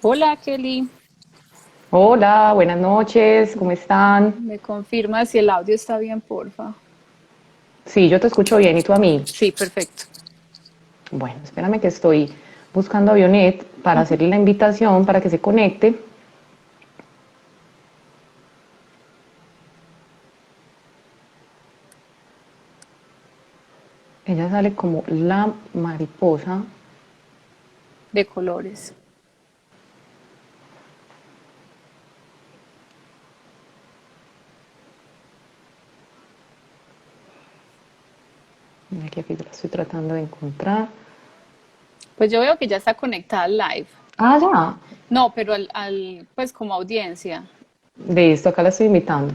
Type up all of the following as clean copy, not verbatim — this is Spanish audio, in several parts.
Hola Kelly, Hola, buenas noches, ¿cómo están? ¿me confirma si el audio está bien, porfa? Sí, yo te escucho bien, ¿y tú a mí? Sí, perfecto. Bueno, espérame que estoy buscando a Vionet para Ujú. hacerle la invitación para que se conecte. Ella sale como la mariposa. De colores. Mira que aquí la estoy tratando de encontrar. Pues yo veo que ya está conectada al live. Ah, ya. No, pero pues como audiencia. Listo, acá la estoy invitando.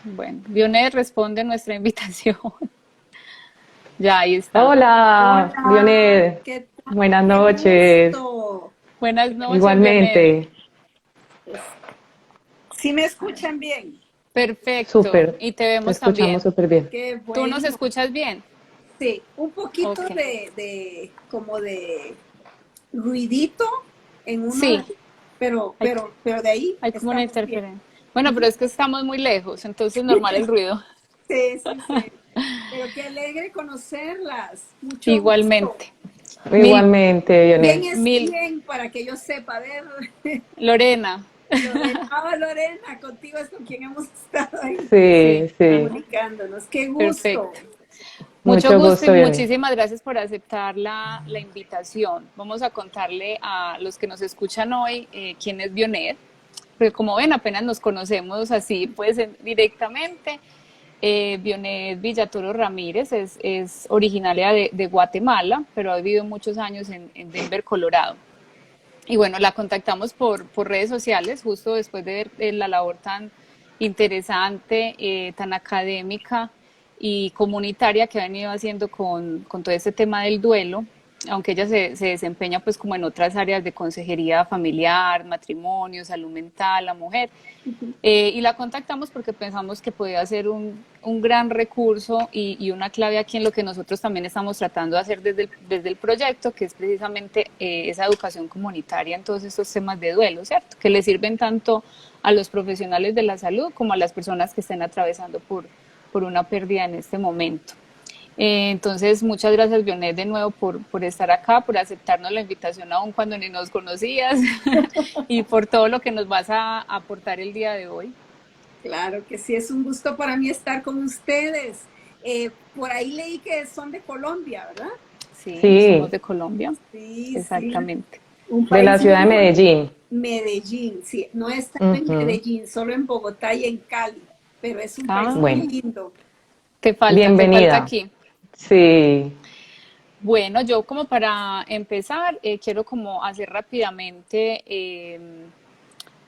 Bueno, Vionet responde nuestra invitación. Ya, ahí está. Hola, Hola, Vionet. ¿qué tal? Buenas Qué noches. gusto. Buenas noches, Vionet. Igualmente. Es- ¿Sí me escuchan bien? Perfecto. Súper. Y te Te vemos escuchamos también. súper bien. Qué ¿Tú nos bueno. escuchas bien? Sí, un poquito Ok. como de ruidito en uno, Sí, hay, pero de ahí hay como una estamos bien. interferencia. Bueno, pero Ujú. es que estamos muy lejos, entonces normal el ruido. Sí, sí, sí. Pero qué alegre conocerlas. Mucho gusto. Igualmente. Mil, Igualmente, ¿Quién Vionet. es mil, quién para que yo sepa? A ver, Lorena. Lorena. Ah, Lorena, contigo es con quien hemos estado ahí. Sí, Sí, sí. ajá, Comunicándonos. Qué gusto. perfecto. Mucho Mucho gusto y gusto, Violet. muchísimas gracias por aceptar la invitación. Vamos a contarle a los que nos escuchan hoy quién es Bionet, porque como ven, apenas nos conocemos así, pues directamente. Bionet Villatoro Ramírez es originaria de Guatemala, pero ha vivido muchos años en Denver, Colorado. Y bueno, la contactamos por redes sociales justo después de ver la labor tan interesante, tan académica y comunitaria que ha venido haciendo con todo este tema del duelo, aunque ella se desempeña pues como en otras áreas de consejería familiar, matrimonio, salud mental, la mujer. Y la contactamos porque pensamos que podía ser un gran recurso y una clave aquí en lo que nosotros también estamos tratando de hacer desde el proyecto, que es precisamente esa educación comunitaria en todos estos temas de duelo, ¿cierto? Que le sirven tanto a los profesionales de la salud como a las personas que estén atravesando por una pérdida en este momento. Entonces, muchas gracias, Bionet, de nuevo por estar acá, por aceptarnos la invitación aún cuando ni nos conocías y por todo lo que nos vas a aportar el día de hoy. Claro que sí, es un gusto para mí estar con ustedes. Por ahí leí que son de Colombia, ¿verdad? Sí, somos Sí, de Colombia, Sí, sí. exactamente. Un de la país ciudad muy de bonito. Medellín. Medellín, sí. No he estado en Ujú. Medellín, solo en Bogotá y en Cali, pero es un país muy Bueno, Ah, lindo. te falta bienvenida. aquí. Sí, Bueno, yo como para empezar, quiero como hacer rápidamente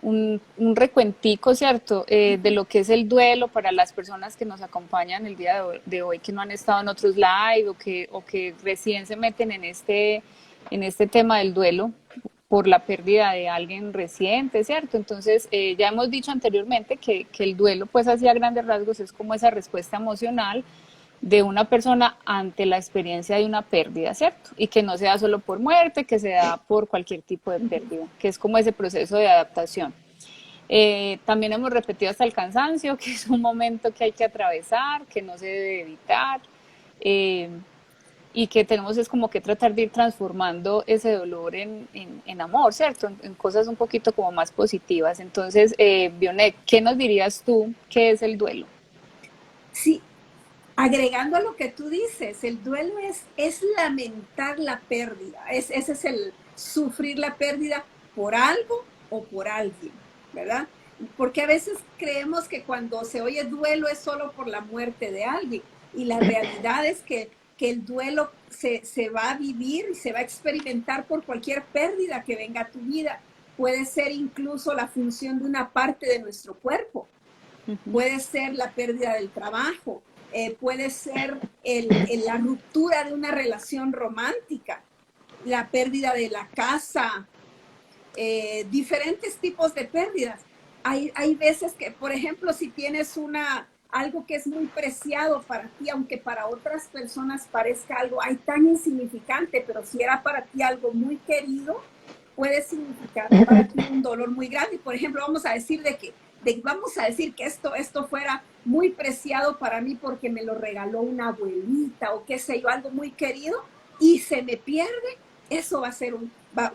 un recuentico, ¿cierto? De lo que es el duelo para las personas que nos acompañan el día de hoy, que no han estado en otros live o que recién se meten en este tema del duelo por la pérdida de alguien reciente, ¿cierto? Entonces, ya hemos dicho anteriormente que el duelo, pues así a grandes rasgos, es como esa respuesta emocional de una persona ante la experiencia de una pérdida, ¿cierto? Y que no sea solo por muerte, que se da por cualquier tipo de pérdida, que es como ese proceso de adaptación. También hemos repetido hasta el cansancio, que es un momento que hay que atravesar, que no se debe evitar, eh, y que tenemos es como que tratar de ir transformando ese dolor en amor, ¿cierto? En cosas un poquito como más positivas. Entonces, Bionet, ¿qué nos dirías tú que es el duelo? Sí, agregando a lo que tú dices, el duelo es lamentar la pérdida, ese es el sufrir la pérdida por algo o por alguien, ¿verdad? Porque a veces creemos que cuando se oye duelo es solo por la muerte de alguien y la realidad es que el duelo se va a vivir y se va a experimentar por cualquier pérdida que venga a tu vida. Puede ser incluso la función de una parte de nuestro cuerpo, puede ser la pérdida del trabajo, puede ser la ruptura de una relación romántica, la pérdida de la casa, diferentes tipos de pérdidas. Hay veces que, por ejemplo, si tienes algo que es muy preciado para ti, aunque para otras personas parezca algo tan insignificante, pero si era para ti algo muy querido, puede significar para ti un dolor muy grande. Por ejemplo, vamos a decir vamos a decir que esto fuera muy preciado para mí porque me lo regaló una abuelita o qué sé yo, algo muy querido, y se me pierde. Eso va a ser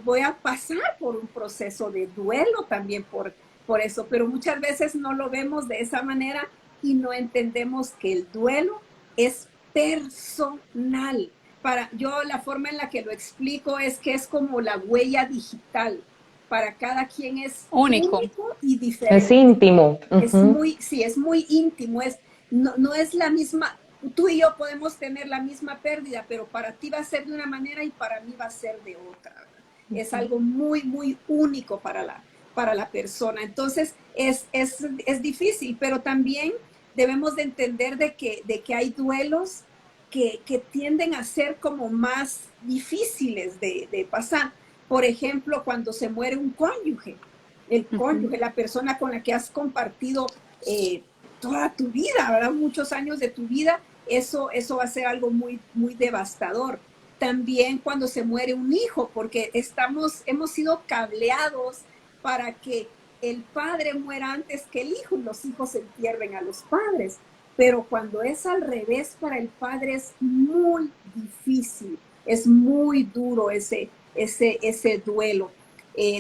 voy a pasar por un proceso de duelo también por eso, pero muchas veces no lo vemos de esa manera y no entendemos que el duelo es personal. Yo la forma en la que lo explico es que es como la huella digital. Para cada quien es Único. único y Es diferente. íntimo. Sí, es muy íntimo. No es la misma. Tú y yo podemos tener la misma pérdida, pero para ti va a ser de una manera y para mí va a ser de otra. Es algo muy, muy único para la persona. Entonces, es difícil, pero también debemos de entender de que hay duelos que tienden a ser como más difíciles de pasar. Por ejemplo, cuando se muere un cónyuge, el cónyuge, la persona con la que has compartido toda tu vida, ¿verdad? Muchos años de tu vida, eso va a ser algo muy, muy devastador. También cuando se muere un hijo, porque hemos sido cableados para que el padre muera antes que el hijo y los hijos entierren a los padres. Pero cuando es al revés para el padre es muy difícil, es muy duro ese duelo.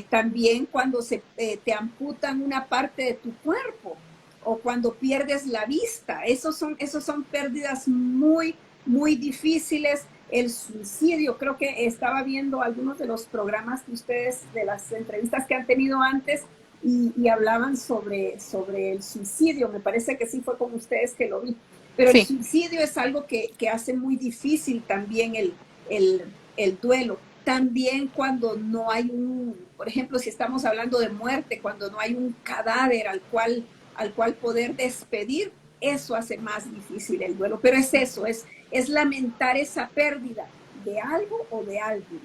También cuando te amputan una parte de tu cuerpo o cuando pierdes la vista, esos son pérdidas muy, muy difíciles. El suicidio, creo que estaba viendo algunos de los programas de ustedes, de las entrevistas que han tenido antes, y hablaban sobre el suicidio. Me parece que sí fue con ustedes que lo vi. Pero sí, el suicidio es algo que hace muy difícil también el duelo. También cuando no hay por ejemplo, si estamos hablando de muerte, cuando no hay un cadáver al cual poder despedir, eso hace más difícil el duelo. Pero es eso, es lamentar esa pérdida de algo o de alguien.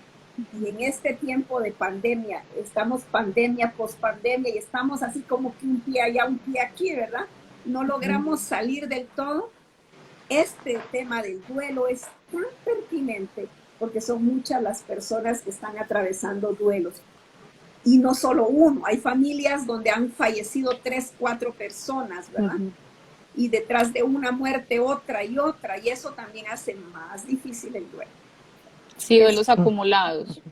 Y en este tiempo de pandemia, estamos pandemia, pospandemia, y estamos así como que un pie allá, un pie aquí, ¿verdad? No logramos salir del todo. Este tema del duelo es tan pertinente porque son muchas las personas que están atravesando duelos. Y no solo uno, hay familias donde han fallecido 3, 4 personas, ¿verdad? Y detrás de una muerte otra, y eso también hace más difícil el duelo. Sí, duelos acumulados.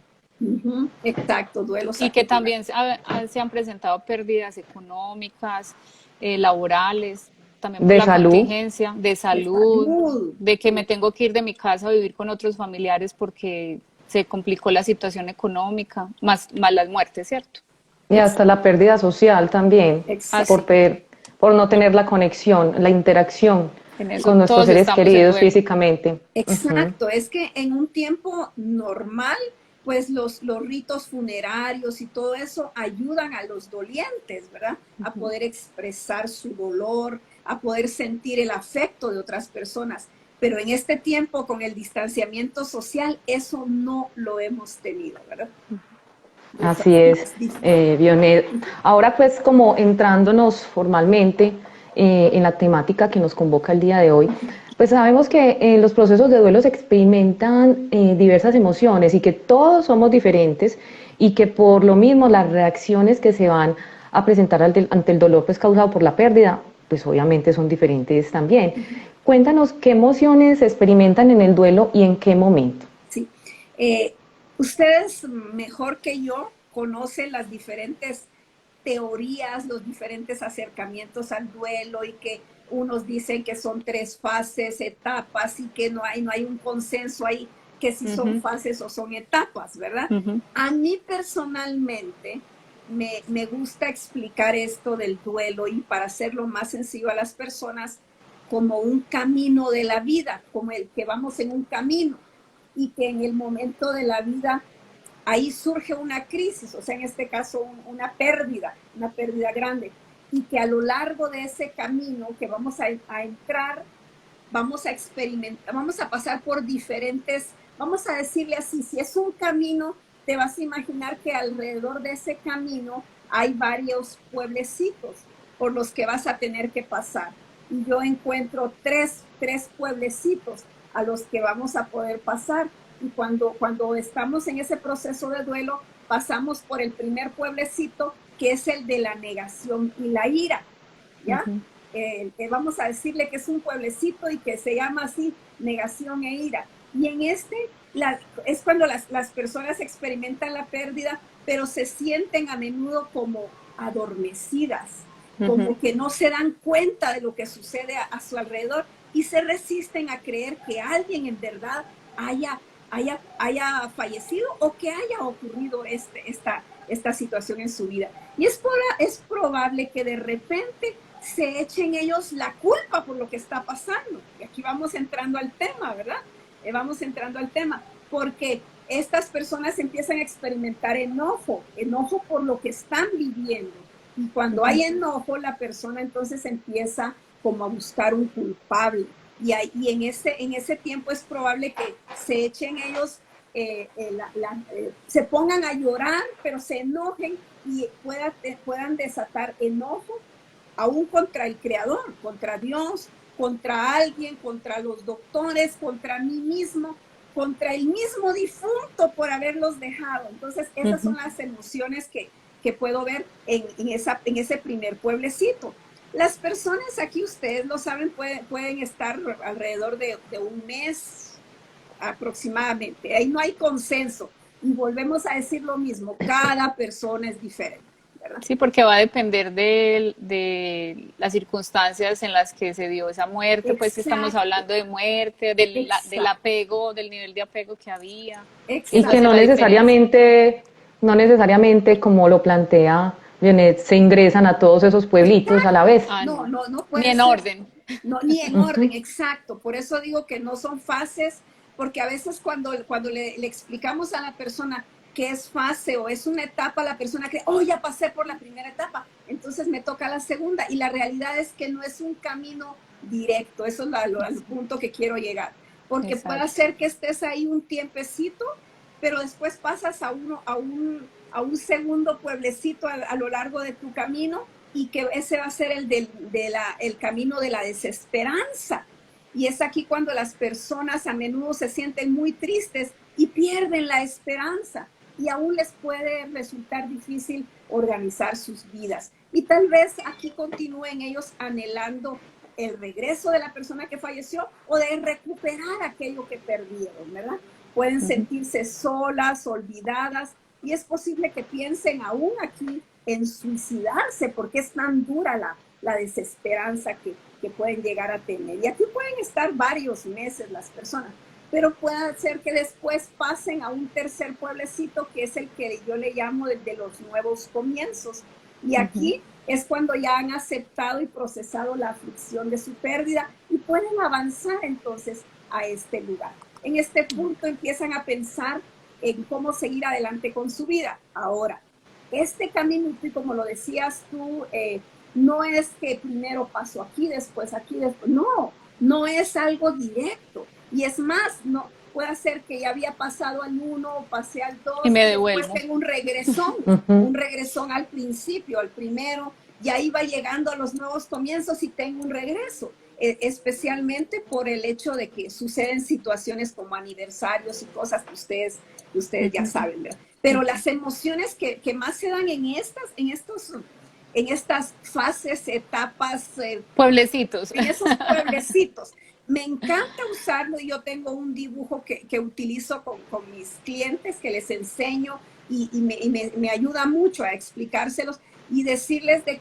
Exacto, duelos y que también se han presentado pérdidas económicas, laborales, también por De la salud. contingencia, de salud, de que me tengo que ir de mi casa a vivir con otros familiares porque se complicó la situación económica, más las muertes, ¿cierto? Y hasta la pérdida social también, por no tener la conexión, la interacción con nuestros seres queridos físicamente. Exacto, es que en un tiempo normal, pues los ritos funerarios y todo eso ayudan a los dolientes, ¿verdad? A poder expresar su dolor, a poder sentir el afecto de otras personas. Pero en este tiempo, con el distanciamiento social, eso no lo hemos tenido, ¿verdad? Así es, Vionet. Ahora pues como entrándonos formalmente en la temática que nos convoca el día de hoy, pues sabemos que en los procesos de duelo se experimentan diversas emociones y que todos somos diferentes y que por lo mismo las reacciones que se van a presentar ante el dolor pues causado por la pérdida, pues obviamente son diferentes también. Cuéntanos qué emociones se experimentan en el duelo y en qué momento. Sí, ustedes mejor que yo conocen las diferentes teorías, los diferentes acercamientos al duelo y que unos dicen que son 3 fases, etapas y que no hay un consenso ahí que si son fases o son etapas, ¿verdad? A mí personalmente me gusta explicar esto del duelo y para hacerlo más sencillo a las personas como un camino de la vida, como el que vamos en un camino y que en el momento de la vida ahí surge una crisis, o sea, en este caso una pérdida grande, y que a lo largo de ese camino que vamos a entrar, vamos a experimentar, vamos a pasar por diferentes, vamos a decirle así, si es un camino, te vas a imaginar que alrededor de ese camino hay varios pueblecitos por los que vas a tener que pasar. Y yo encuentro tres pueblecitos a los que vamos a poder pasar. Y cuando estamos en ese proceso de duelo, pasamos por el primer pueblecito, que es el de la negación y la ira, ¿ya? Vamos a decirle que es un pueblecito y que se llama así, negación e ira. Y en es cuando las personas experimentan la pérdida, pero se sienten a menudo como adormecidas, como que no se dan cuenta de lo que sucede a su alrededor y se resisten a creer que alguien en verdad haya fallecido o que haya ocurrido esta situación en su vida. Y es probable que de repente se echen ellos la culpa por lo que está pasando. Y aquí vamos entrando al tema, ¿verdad? Vamos entrando al tema, porque estas personas empiezan a experimentar enojo por lo que están viviendo. Y cuando hay enojo, la persona entonces empieza como a buscar un culpable. Y en ese tiempo es probable que se echen ellos, se pongan a llorar, pero se enojen y puedan desatar enojo aún contra el Creador, contra Dios, contra alguien, contra los doctores, contra mí mismo, contra el mismo difunto por haberlos dejado. Entonces, esas son las emociones que puedo ver en ese primer pueblecito. Las personas aquí, ustedes lo saben, pueden estar alrededor de un mes aproximadamente. Ahí no hay consenso. Y volvemos a decir lo mismo, cada persona es diferente, ¿verdad? Sí, porque va a depender de las circunstancias en las que se dio esa muerte, pues si estamos hablando de muerte, del apego, del nivel de apego que había. Y que no necesariamente como lo plantea Janet, se ingresan a todos esos pueblitos a la vez. No puede ni en ser. orden. No, ni en orden, exacto. Por eso digo que no son fases, porque a veces cuando le explicamos a la persona que es fase o es una etapa, la persona cree, oh, ya pasé por la primera etapa, entonces me toca la segunda. Y la realidad es que no es un camino directo. Eso es al punto que quiero llegar. Porque puede ser que estés ahí un tiempecito, pero después pasas a un segundo pueblecito a lo largo de tu camino, y que ese va a ser el camino de la desesperanza. Y es aquí cuando las personas a menudo se sienten muy tristes y pierden la esperanza, y aún les puede resultar difícil organizar sus vidas. Y tal vez aquí continúen ellos anhelando el regreso de la persona que falleció o de recuperar aquello que perdieron, ¿verdad? Pueden sentirse solas, olvidadas, y es posible que piensen aún aquí en suicidarse, porque es tan dura la desesperanza que pueden llegar a tener. Y aquí pueden estar varios meses las personas, pero puede ser que después pasen a un tercer pueblecito, que es el que yo le llamo de los nuevos comienzos. Y aquí es cuando ya han aceptado y procesado la aflicción de su pérdida y pueden avanzar entonces a este lugar. En este punto empiezan a pensar en cómo seguir adelante con su vida. Ahora, este caminito, y como lo decías tú, no es que primero paso aquí, después, no es algo directo. Y es más, no puede ser que ya había pasado al 1, pasé al 2, y me devuelvo. Después tengo un regresón al principio, al primero, y ahí va llegando a los nuevos comienzos y tengo un regreso. Especialmente por el hecho de que suceden situaciones como aniversarios y cosas que ustedes ya saben, ¿verdad? Pero las emociones que más se dan en estas fases, etapas, pueblecitos. En esos pueblecitos. Me encanta usarlo, y yo tengo un dibujo que utilizo con mis clientes, que les enseño y me ayuda mucho a explicárselos y decirles de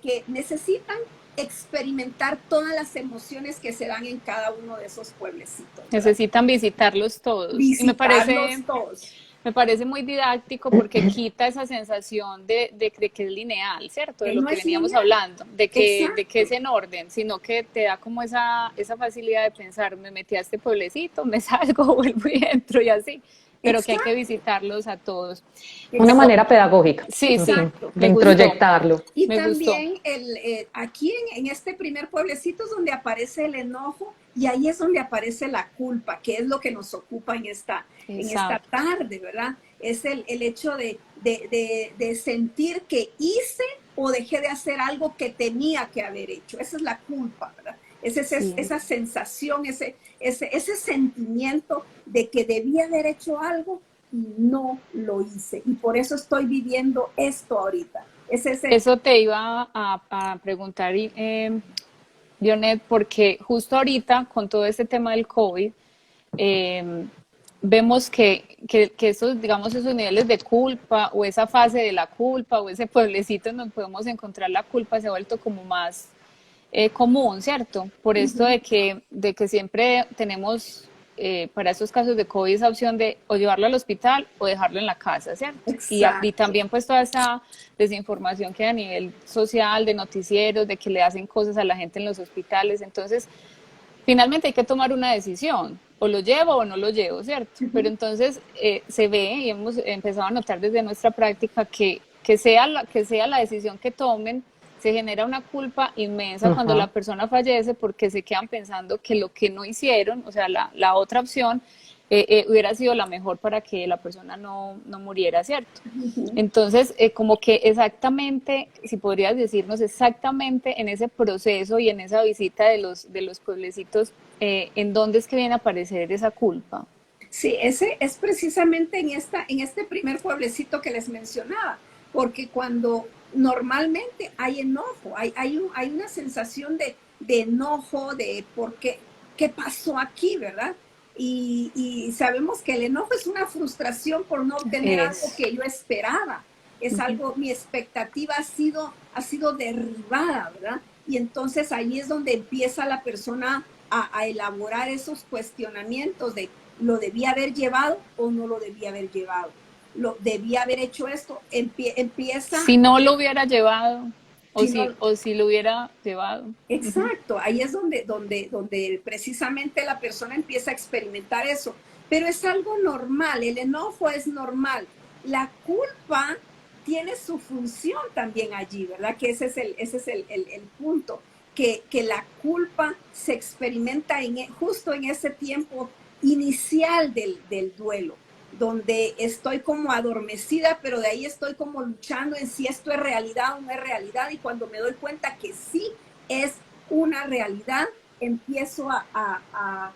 que necesitan experimentar todas las emociones que se dan en cada uno de esos pueblecitos, ¿verdad? Necesitan visitarlos todos. Todos. Me parece muy didáctico porque quita esa sensación de que es lineal, ¿cierto? De lo que veníamos hablando, de que es en orden, sino que te da como esa facilidad de pensar, me metí a este pueblecito, me salgo, vuelvo y entro y así, pero que hay que visitarlos a todos. Una manera pedagógica. Sí, de introyectarlo. Y también aquí en este primer pueblecito es donde aparece el enojo, y ahí es donde aparece la culpa, que es lo que nos ocupa en esta tarde, ¿verdad? Es el hecho de sentir que hice o dejé de hacer algo que tenía que haber hecho. Esa es la culpa, ¿verdad? Sí. esa sensación, ese sentimiento de que debía haber hecho algo y no lo hice. Y por eso estoy viviendo esto ahorita. Es ese, Eso te iba a preguntar, Dionet, porque justo ahorita con todo este tema del COVID, eh, vemos que esos, digamos, esos niveles de culpa o esa fase de la culpa o ese pueblecito en donde podemos encontrar la culpa se ha vuelto como más común, ¿cierto? Por esto de que siempre tenemos para estos casos de COVID esa opción de o llevarlo al hospital o dejarlo en la casa, ¿cierto? Y exacto. también pues toda esa desinformación que hay a nivel social, de noticieros, de que le hacen cosas a la gente en los hospitales. Entonces, finalmente hay que tomar una decisión, o lo llevo o no lo llevo, ¿cierto? Pero entonces se ve y hemos empezado a notar desde nuestra práctica que sea la decisión que tomen, se genera una culpa inmensa cuando la Ajá. persona fallece porque se quedan pensando que lo que no hicieron, o sea, la otra opción, hubiera sido la mejor para que la persona no muriera, ¿cierto? Ujú. Entonces, como que exactamente, si podrías decirnos exactamente en ese proceso y en esa visita de los pueblecitos, ¿en dónde es que viene a aparecer esa culpa? Sí, ese es precisamente en este primer pueblecito que les mencionaba, porque cuando normalmente hay enojo, hay una sensación de enojo, de qué pasó aquí, ¿verdad? Y sabemos que el enojo es una frustración por no obtener algo Es, que yo esperaba. Es algo, mi expectativa ha sido derribada, ¿verdad? Y entonces ahí es donde empieza la persona a elaborar esos cuestionamientos de lo debía haber llevado o no lo debía haber llevado. Lo debía haber hecho esto. Empieza, si no lo hubiera llevado, si no, o si lo hubiera llevado. Ujú. exacto, ahí es donde precisamente la persona empieza a experimentar eso. Pero es algo normal, el enojo es normal. La culpa tiene su función también allí, ¿verdad? Que ese es el punto, que la culpa se experimenta justo en ese tiempo inicial del duelo, donde estoy como adormecida, pero de ahí estoy como luchando en si esto es realidad o no es realidad, y cuando me doy cuenta que sí es una realidad, empiezo a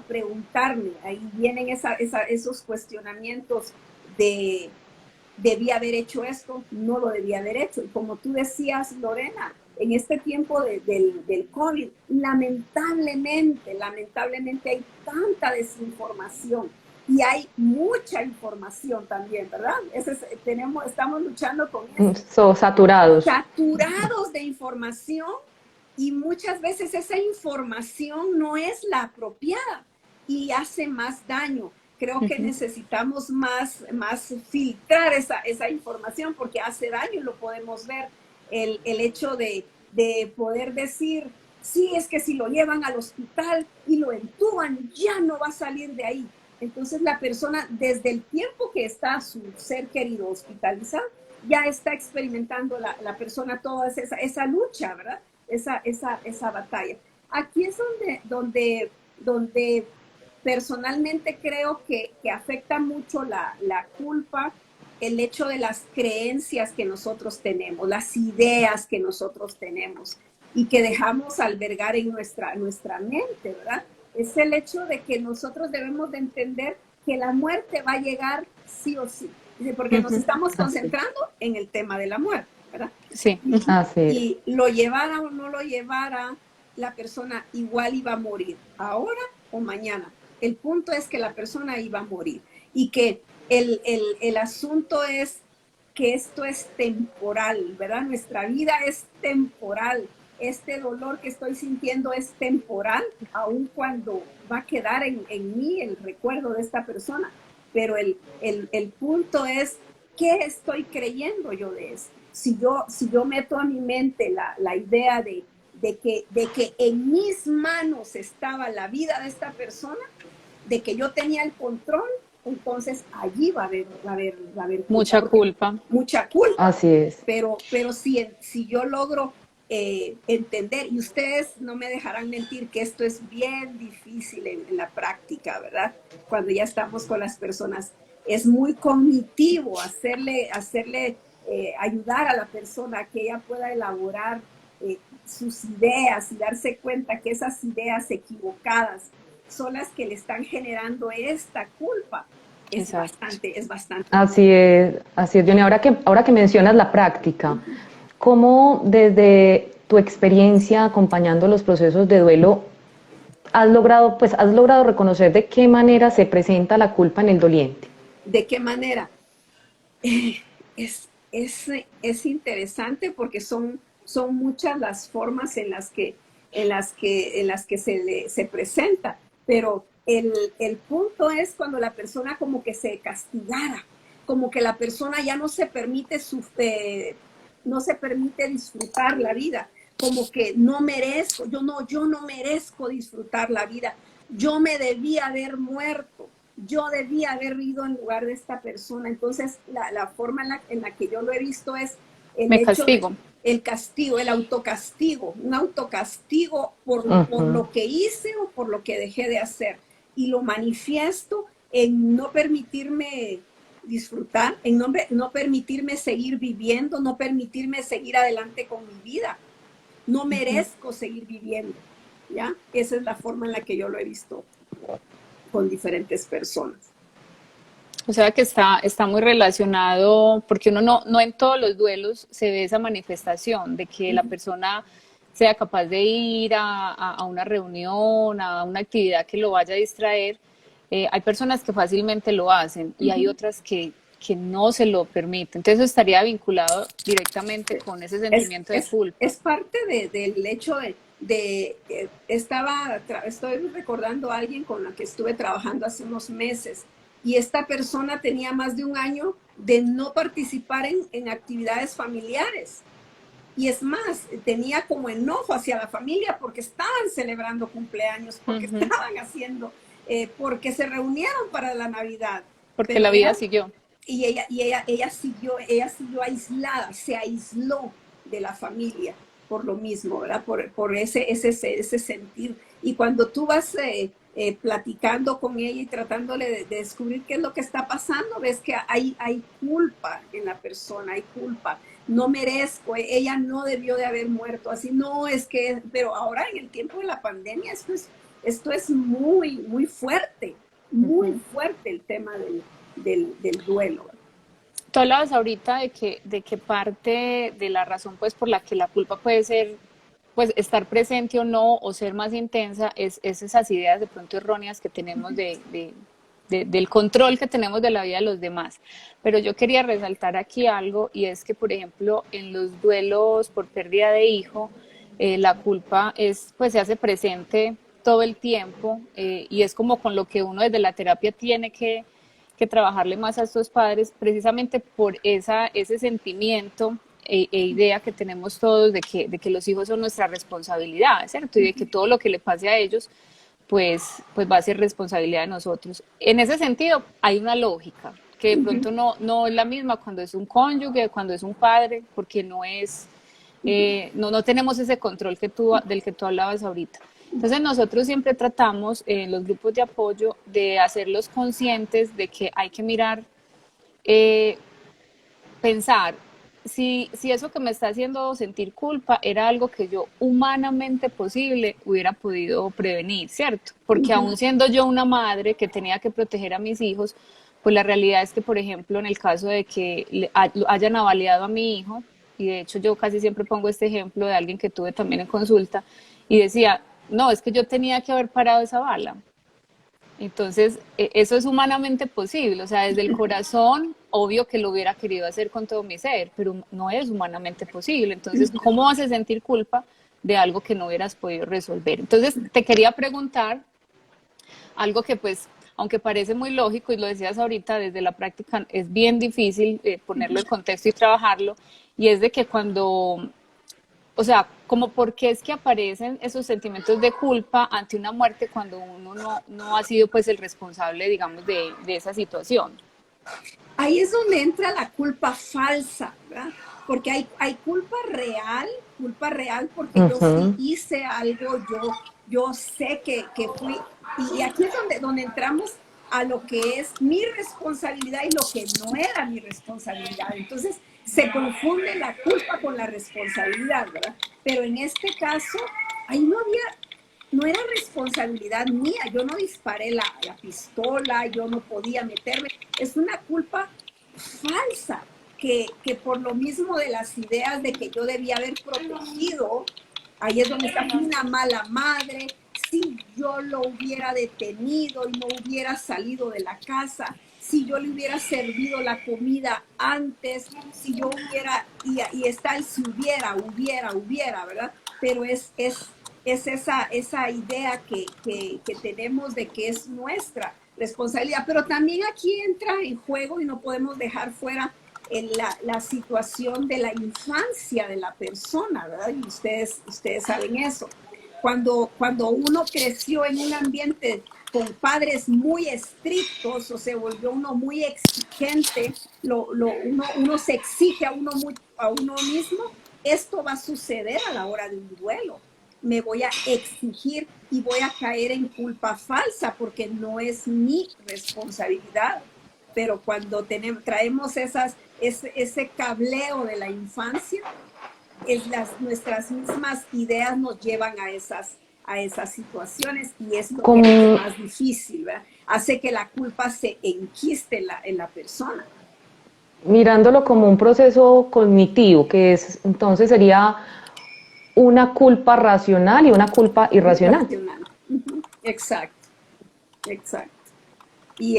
preguntarme, ahí vienen esos cuestionamientos de debía haber hecho esto, no lo debía haber hecho. Y como tú decías, Lorena, en este tiempo del COVID, lamentablemente hay tanta desinformación y hay mucha información también, ¿verdad? Estamos luchando con eso, So, saturados. saturados de información, y muchas veces esa información no es la apropiada y hace más daño. Creo que necesitamos más filtrar esa información porque hace daño, lo podemos ver. El hecho de poder decir, sí, es que si lo llevan al hospital y lo entuban, ya no va a salir de ahí. Entonces la persona, desde el tiempo que está su ser querido hospitalizado, ya está experimentando la persona toda esa lucha, ¿verdad? Esa batalla. Aquí es donde personalmente creo que afecta mucho la culpa, el hecho de las creencias que nosotros tenemos, las ideas que nosotros tenemos y que dejamos albergar en nuestra mente, ¿verdad? Es el hecho de que nosotros debemos de entender que la muerte va a llegar sí o sí, porque nos estamos Así, concentrando en el tema de la muerte, ¿verdad? Sí. Y, así es. y lo llevara o no lo llevara, la persona igual iba a morir, ahora o mañana. El punto es que la persona iba a morir y que el asunto es que esto es temporal, ¿verdad? Nuestra vida es temporal. Este dolor que estoy sintiendo es temporal, aun cuando va a quedar en mí el recuerdo de esta persona. Pero el punto es, ¿qué estoy creyendo yo de esto? Si yo meto a mi mente la idea de que en mis manos estaba la vida de esta persona, de que yo tenía el control, entonces allí va a haber culpa, Mucha porque culpa. mucha culpa, Así es. pero si yo logro entender, y ustedes no me dejarán mentir que esto es bien difícil en la práctica, ¿verdad? Cuando ya estamos con las personas, es muy cognitivo hacerle ayudar a la persona a que ella pueda elaborar sus ideas y darse cuenta que esas ideas equivocadas son las que le están generando esta culpa. Es bastante. Así es, Johnny. Ahora que mencionas la práctica, ¿cómo desde tu experiencia acompañando los procesos de duelo has logrado reconocer de qué manera se presenta la culpa en el doliente? ¿De qué manera? Es interesante porque son muchas las formas en las que se presenta, pero el punto es cuando la persona como que se castigara, como que la persona ya no se permite disfrutar la vida, como que no merezco, yo no merezco disfrutar la vida, yo me debía haber muerto, yo debía haber ido en lugar de esta persona. Entonces la forma en la que yo lo he visto es el castigo, el autocastigo, un autocastigo por lo que hice o por lo que dejé de hacer, y lo manifiesto en no permitirme disfrutar, en no permitirme seguir viviendo, no permitirme seguir adelante con mi vida. No merezco seguir viviendo, ¿ya? Esa es la forma en la que yo lo he visto con diferentes personas. O sea que está muy relacionado, porque uno no en todos los duelos se ve esa manifestación de que la persona sea capaz de ir a una reunión, a una actividad que lo vaya a distraer. Hay personas que fácilmente lo hacen y hay otras que no se lo permiten. Entonces eso estaría vinculado directamente con ese sentimiento de culpa. Es parte del hecho estoy recordando a alguien con la que estuve trabajando hace unos meses, y esta persona tenía más de un año de no participar en actividades familiares. Y es más, tenía como enojo hacia la familia porque estaban celebrando cumpleaños, porque estaban haciendo, porque se reunieron para la Navidad. Porque la vida siguió. Y ella siguió aislada, se aisló de la familia por lo mismo, ¿verdad? Por ese sentir. Y cuando tú vas platicando con ella y tratándole de descubrir qué es lo que está pasando, ves que hay culpa en la persona, hay culpa. No merezco, ella no debió de haber muerto, así no es que, pero ahora en el tiempo de la pandemia esto es muy, muy fuerte el tema del duelo. Tú hablabas ahorita de que parte de la razón pues por la que la culpa puede ser, pues estar presente o no, o ser más intensa, es esas ideas de pronto erróneas que tenemos del control que tenemos de la vida de los demás. Pero yo quería resaltar aquí algo, y es que, por ejemplo, en los duelos por pérdida de hijo, la culpa pues se hace presente todo el tiempo, y es como con lo que uno desde la terapia tiene que trabajarle más a estos padres, precisamente por ese sentimiento e idea que tenemos todos de que los hijos son nuestra responsabilidad, ¿cierto? Y de que todo lo que le pase a ellos pues va a ser responsabilidad de nosotros. En ese sentido, hay una lógica, que de pronto no es la misma cuando es un cónyuge, cuando es un padre, porque no tenemos ese control del que tú hablabas ahorita. Entonces nosotros siempre tratamos en los grupos de apoyo de hacerlos conscientes de que hay que mirar, pensar, si eso que me está haciendo sentir culpa era algo que yo humanamente posible hubiera podido prevenir, ¿cierto? Porque aún siendo yo una madre que tenía que proteger a mis hijos, pues la realidad es que, por ejemplo, en el caso de que hayan avaliado a mi hijo, y de hecho yo casi siempre pongo este ejemplo de alguien que tuve también en consulta, y decía, no, es que yo tenía que haber parado esa bala. Entonces, eso es humanamente posible, o sea, desde el corazón, obvio que lo hubiera querido hacer con todo mi ser, pero no es humanamente posible. Entonces, ¿cómo vas a sentir culpa de algo que no hubieras podido resolver? Entonces, te quería preguntar algo que pues, aunque parece muy lógico y lo decías ahorita, desde la práctica es bien difícil ponerlo en contexto y trabajarlo, y es de que cuando... O sea, como por qué es que aparecen esos sentimientos de culpa ante una muerte cuando uno no ha sido pues el responsable, digamos, de esa situación. Ahí es donde entra la culpa falsa, ¿verdad? Porque hay culpa real porque yo sí hice algo, yo sé que fui, y aquí es donde entramos a lo que es mi responsabilidad y lo que no era mi responsabilidad. Entonces se confunde la culpa con la responsabilidad, ¿verdad? pero en este caso, ahí no era responsabilidad mía, yo no disparé la pistola, yo no podía meterme, es una culpa falsa, que por lo mismo de las ideas de que yo debía haber protegido, ahí es donde está una mala madre, si yo lo hubiera detenido y no hubiera salido de la casa, si yo le hubiera servido la comida antes, si yo hubiera, y está el si hubiera, ¿verdad? Pero es esa idea que tenemos de que es nuestra responsabilidad. Pero también aquí entra en juego y no podemos dejar fuera la situación de la infancia de la persona, ¿verdad? Y ustedes saben eso. Cuando uno creció en un ambiente con padres muy estrictos o se volvió uno muy exigente, uno se exige a uno mismo, esto va a suceder a la hora de un duelo. Me voy a exigir y voy a caer en culpa falsa porque no es mi responsabilidad. Pero cuando traemos ese cableo de la infancia, nuestras mismas ideas nos llevan a esas situaciones y es lo que es más difícil, ¿verdad? Hace que la culpa se enquiste en la persona. Mirándolo como un proceso cognitivo, que es, entonces sería una culpa racional y una culpa irracional. Exacto. Y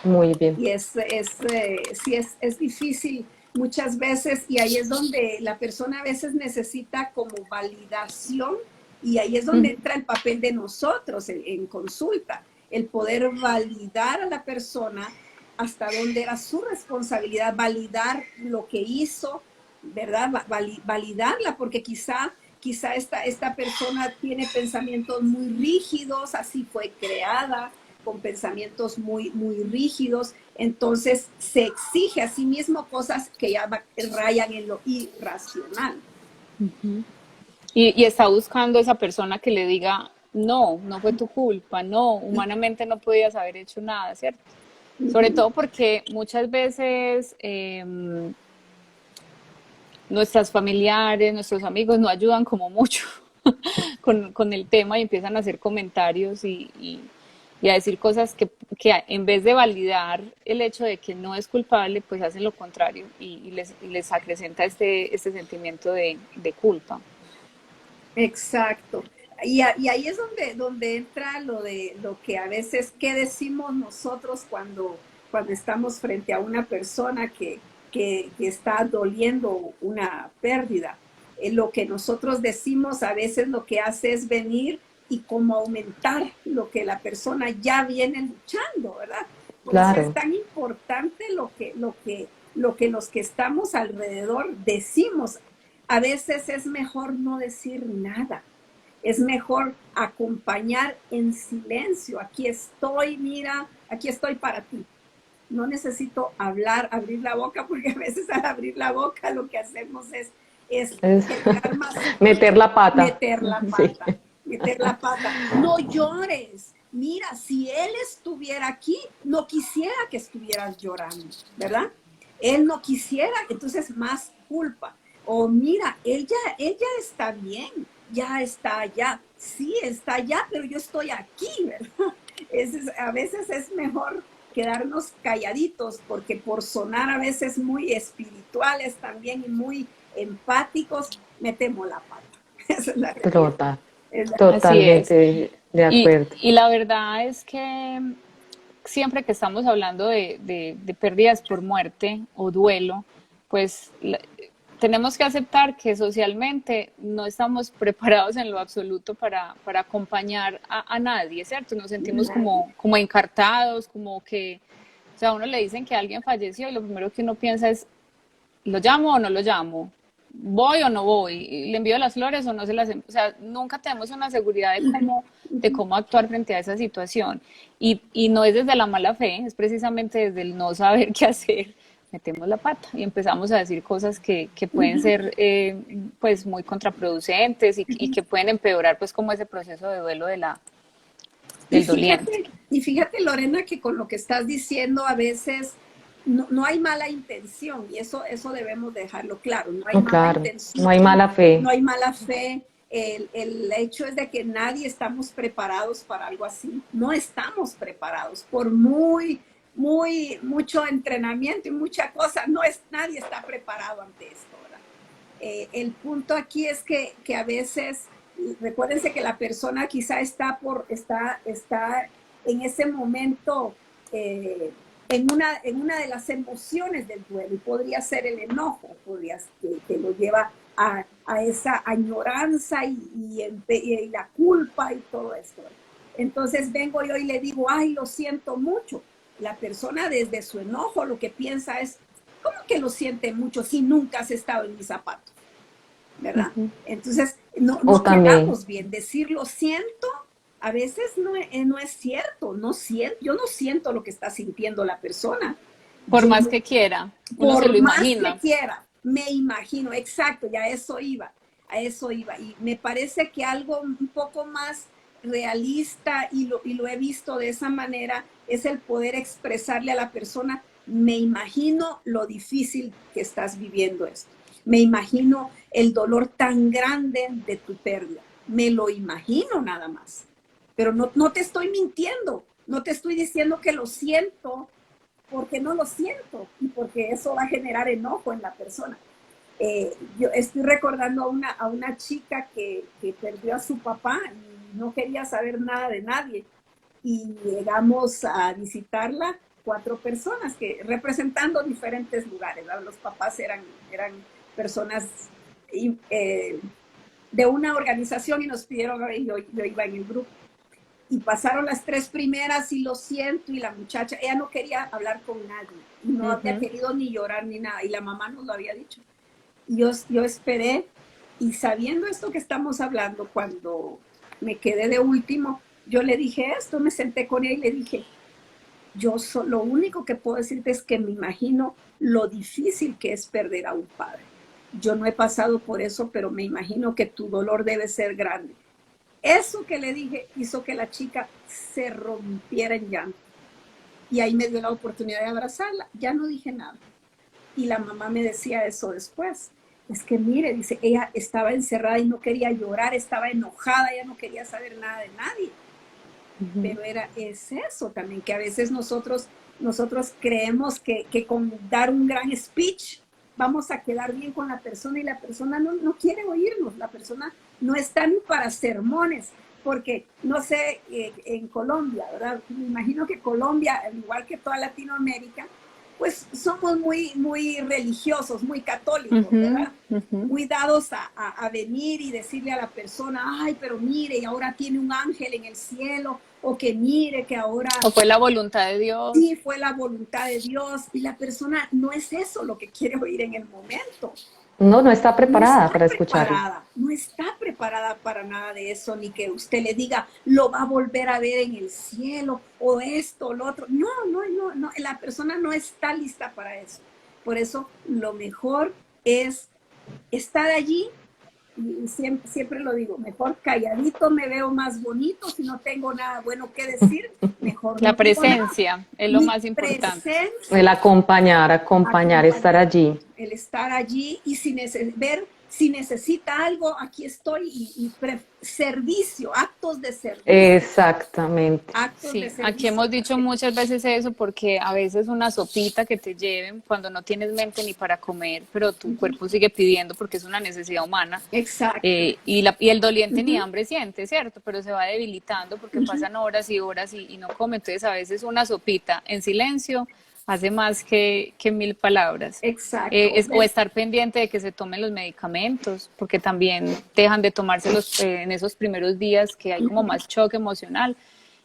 Muy bien. sí es difícil muchas veces, y ahí es donde la persona a veces necesita como validación, y ahí es donde entra el papel de nosotros en consulta, el poder validar a la persona hasta dónde era su responsabilidad, validar lo que hizo, ¿verdad? Validarla, porque quizá esta persona tiene pensamientos muy rígidos, así fue creada, con pensamientos muy, muy rígidos, entonces se exige a sí mismo cosas que ya rayan en lo irracional. Y está buscando esa persona que le diga, no, no fue tu culpa, no, humanamente no podías haber hecho nada, ¿cierto? Sobre todo porque muchas veces nuestras familiares, nuestros amigos no ayudan como mucho con el tema y empiezan a hacer comentarios y a decir cosas que en vez de validar el hecho de que no es culpable, pues hacen lo contrario y les acrecenta este sentimiento de culpa. Exacto. Y ahí es donde entra lo que a veces, ¿qué decimos nosotros cuando estamos frente a una persona que está doliendo una pérdida? Lo que nosotros decimos a veces lo que hace es venir y como aumentar lo que la persona ya viene luchando, ¿verdad? Por Claro. eso es tan importante lo que los que estamos alrededor decimos. A veces es mejor no decir nada. Es mejor acompañar en silencio. Aquí estoy, mira, aquí estoy para ti. No necesito abrir la boca, porque a veces al abrir la boca lo que hacemos es más, meter la pata. Meter la pata. No llores. Mira, si él estuviera aquí, no quisiera que estuvieras llorando, ¿verdad? Él no quisiera, entonces más culpa. O mira, él ya está bien, ya está allá. Sí, está allá, pero yo estoy aquí, ¿verdad? A veces es mejor quedarnos calladitos, porque por sonar a veces muy espirituales también y muy empáticos, metemos la pata. Esa es la realidad. Totalmente de acuerdo. Y la verdad es que siempre que estamos hablando de pérdidas por muerte o duelo, pues tenemos que aceptar que socialmente no estamos preparados en lo absoluto para acompañar a nadie, ¿cierto? Nos sentimos como encartados, como que, o sea, a uno le dicen que alguien falleció y lo primero que uno piensa es, ¿lo llamo o no lo llamo? ¿Voy o no voy? ¿Le envío las flores o no se las envío? O sea, nunca tenemos una seguridad de cómo actuar frente a esa situación. Y no es desde la mala fe, es precisamente desde el no saber qué hacer. Metemos la pata y empezamos a decir cosas que pueden ser pues muy contraproducentes y que pueden empeorar pues como ese proceso de duelo del doliente. Y fíjate, Lorena, que con lo que estás diciendo a veces no hay mala intención, y eso debemos dejarlo claro, no hay No, mala claro, intención, no hay mala fe. no hay mala fe. El hecho es de que nadie estamos preparados para algo así, no estamos preparados, por mucho entrenamiento y mucha cosa, nadie está preparado ante esto, ¿verdad? El punto aquí es que a veces, recuérdense que la persona quizá está en ese momento en una de las emociones del duelo, y podría ser el enojo, que lo lleva a esa añoranza y la culpa y todo esto. Entonces vengo yo y le digo, ay, lo siento mucho. La persona desde su enojo lo que piensa es, ¿cómo que lo siente mucho si nunca has estado en mis zapatos? ¿Verdad? Entonces, no O también, quedamos bien. Decir lo siento a veces no es cierto. Yo no siento lo que está sintiendo la persona. Por Yo más no- que quiera, uno se por lo más que imagina. quiera, me imagino, exacto, ya a eso iba. Y me parece que algo un poco más realista, y lo he visto de esa manera, es el poder expresarle a la persona, me imagino lo difícil que estás viviendo esto. Me imagino el dolor tan grande de tu pérdida. Me lo imagino nada más. Pero no te estoy mintiendo, no te estoy diciendo que lo siento porque no lo siento y porque eso va a generar enojo en la persona. Yo estoy recordando a una chica que perdió a su papá y no quería saber nada de nadie. Y llegamos a visitarla 4 personas representando diferentes lugares, ¿verdad? Los papás eran personas eh, de una organización y nos pidieron, y yo iba en el grupo. Y pasaron las 3 primeras y lo siento, y la muchacha, ella no quería hablar con nadie, y no había querido ni llorar ni nada, y la mamá nos lo había dicho. Y yo esperé, y sabiendo esto que estamos hablando, cuando me quedé de último, yo le dije esto, me senté con ella y le dije, lo único que puedo decirte es que me imagino lo difícil que es perder a un padre. Yo no he pasado por eso, pero me imagino que tu dolor debe ser grande. Eso que le dije hizo que la chica se rompiera en llanto. Y ahí me dio la oportunidad de abrazarla. Ya no dije nada. Y la mamá me decía eso después. Es que mire, dice, ella estaba encerrada y no quería llorar, estaba enojada, ella no quería saber nada de nadie. Pero es eso también, que a veces nosotros creemos que con dar un gran speech vamos a quedar bien con la persona, y la persona no quiere oírnos, la persona no está ni para sermones, porque no sé, en Colombia, ¿verdad? Me imagino que Colombia, al igual que toda Latinoamérica, pues somos muy religiosos, muy católicos, ¿verdad? Muy dados a venir y decirle a la persona, ay, pero mire, y ahora tiene un ángel en el cielo, o que mire que ahora O fue la voluntad de Dios. sí fue la voluntad de Dios, y la persona no es eso lo que quiere oír en el momento. no está No preparada está para escucharlo. preparada, no está preparada para nada de eso, ni que usted le diga, lo va a volver a ver en el cielo, o esto, o lo otro. No, la persona no está lista para eso. Por eso lo mejor es estar allí, y siempre lo digo, mejor calladito me veo más bonito, si no tengo nada bueno que decir, mejor La no digo nada. presencia es lo Mi más importante. presencia, El acompañar, estar acompañar, allí. el estar allí, y ver si necesita algo, aquí estoy, servicio, actos de servicio, Exactamente. actos de Sí, aquí servicio. hemos dicho muchas veces eso porque a veces una sopita que te lleven cuando no tienes mente ni para comer, pero tu cuerpo sigue pidiendo porque es una necesidad humana. Exacto. Y el doliente ni Ujú, hambre siente, ¿cierto? Pero se va debilitando porque ujú. pasan horas y horas y no come. Entonces a veces una sopita en silencio hace más que mil palabras. Exacto. O estar pendiente de que se tomen los medicamentos, porque también dejan de tomárselos en esos primeros días que hay como más choque emocional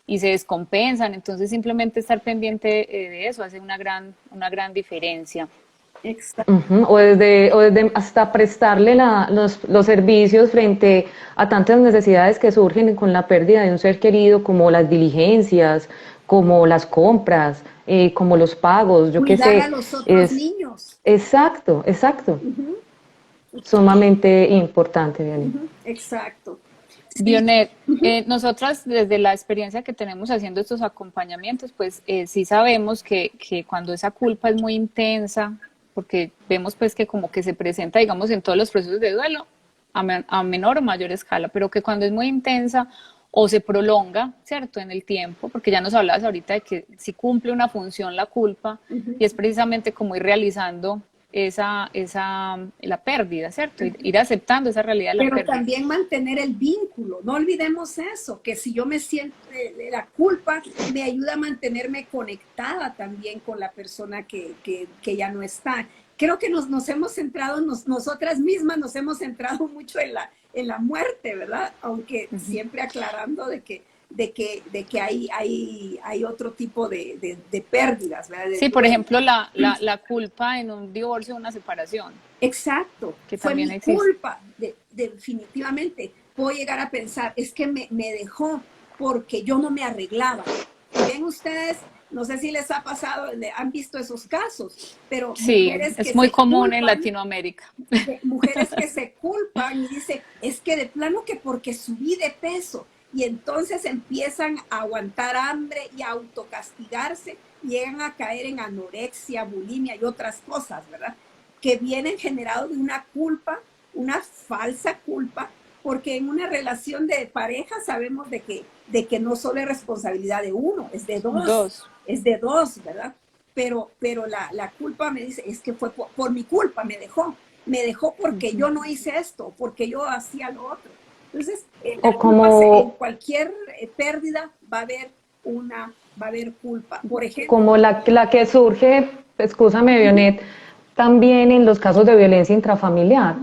y se descompensan. Entonces simplemente estar pendiente de eso hace una gran diferencia. Exacto. O desde hasta prestarle los servicios frente a tantas necesidades que surgen con la pérdida de un ser querido, como las diligencias, como las compras, como los pagos, yo qué Cuidar a sé, los otros es niños. exacto, Ujú, sumamente importante, Diony. ujú, exacto. Bionet, nosotras desde la experiencia que tenemos haciendo estos acompañamientos, pues sí sabemos que cuando esa culpa es muy intensa, porque vemos pues que como que se presenta, digamos, en todos los procesos de duelo, a menor o mayor escala, pero que cuando es muy intensa o se prolonga, ¿cierto?, en el tiempo, porque ya nos hablabas ahorita de que si cumple una función la culpa, y es precisamente como ir realizando la pérdida, ¿cierto? Ir aceptando esa realidad de la Pero pérdida. también mantener el vínculo, no olvidemos eso, que si yo me siento la culpa, me ayuda a mantenerme conectada también con la persona que ya no está. Creo que nos hemos centrado, nosotras mismas nos hemos centrado mucho en la muerte, ¿verdad? Aunque siempre aclarando de que hay otro tipo de pérdidas, ¿verdad? Sí, por ejemplo, la culpa en un divorcio o una separación. Exacto, Que fue también mi existe. culpa, definitivamente. Puedo llegar a pensar, es que me dejó porque yo no me arreglaba. Y ven ustedes, no sé si les ha pasado, han visto esos casos, pero Sí, mujeres que es muy se común en culpan, Latinoamérica. mujeres que se culpan y dicen, es que de plano que porque subí de peso, y entonces empiezan a aguantar hambre y a autocastigarse, llegan a caer en anorexia, bulimia y otras cosas, ¿verdad? Que vienen generados de una culpa, una falsa culpa, porque en una relación de pareja sabemos de que no solo es responsabilidad de uno, Dos. es de dos, ¿verdad? Pero la culpa me dice, es que fue por mi culpa, me dejó porque yo no hice esto, porque yo hacía lo otro. Entonces, O la como, culpa en cualquier pérdida va a haber culpa. Por ejemplo, como la que surge, excúsame, Vionet, también en los casos de violencia intrafamiliar,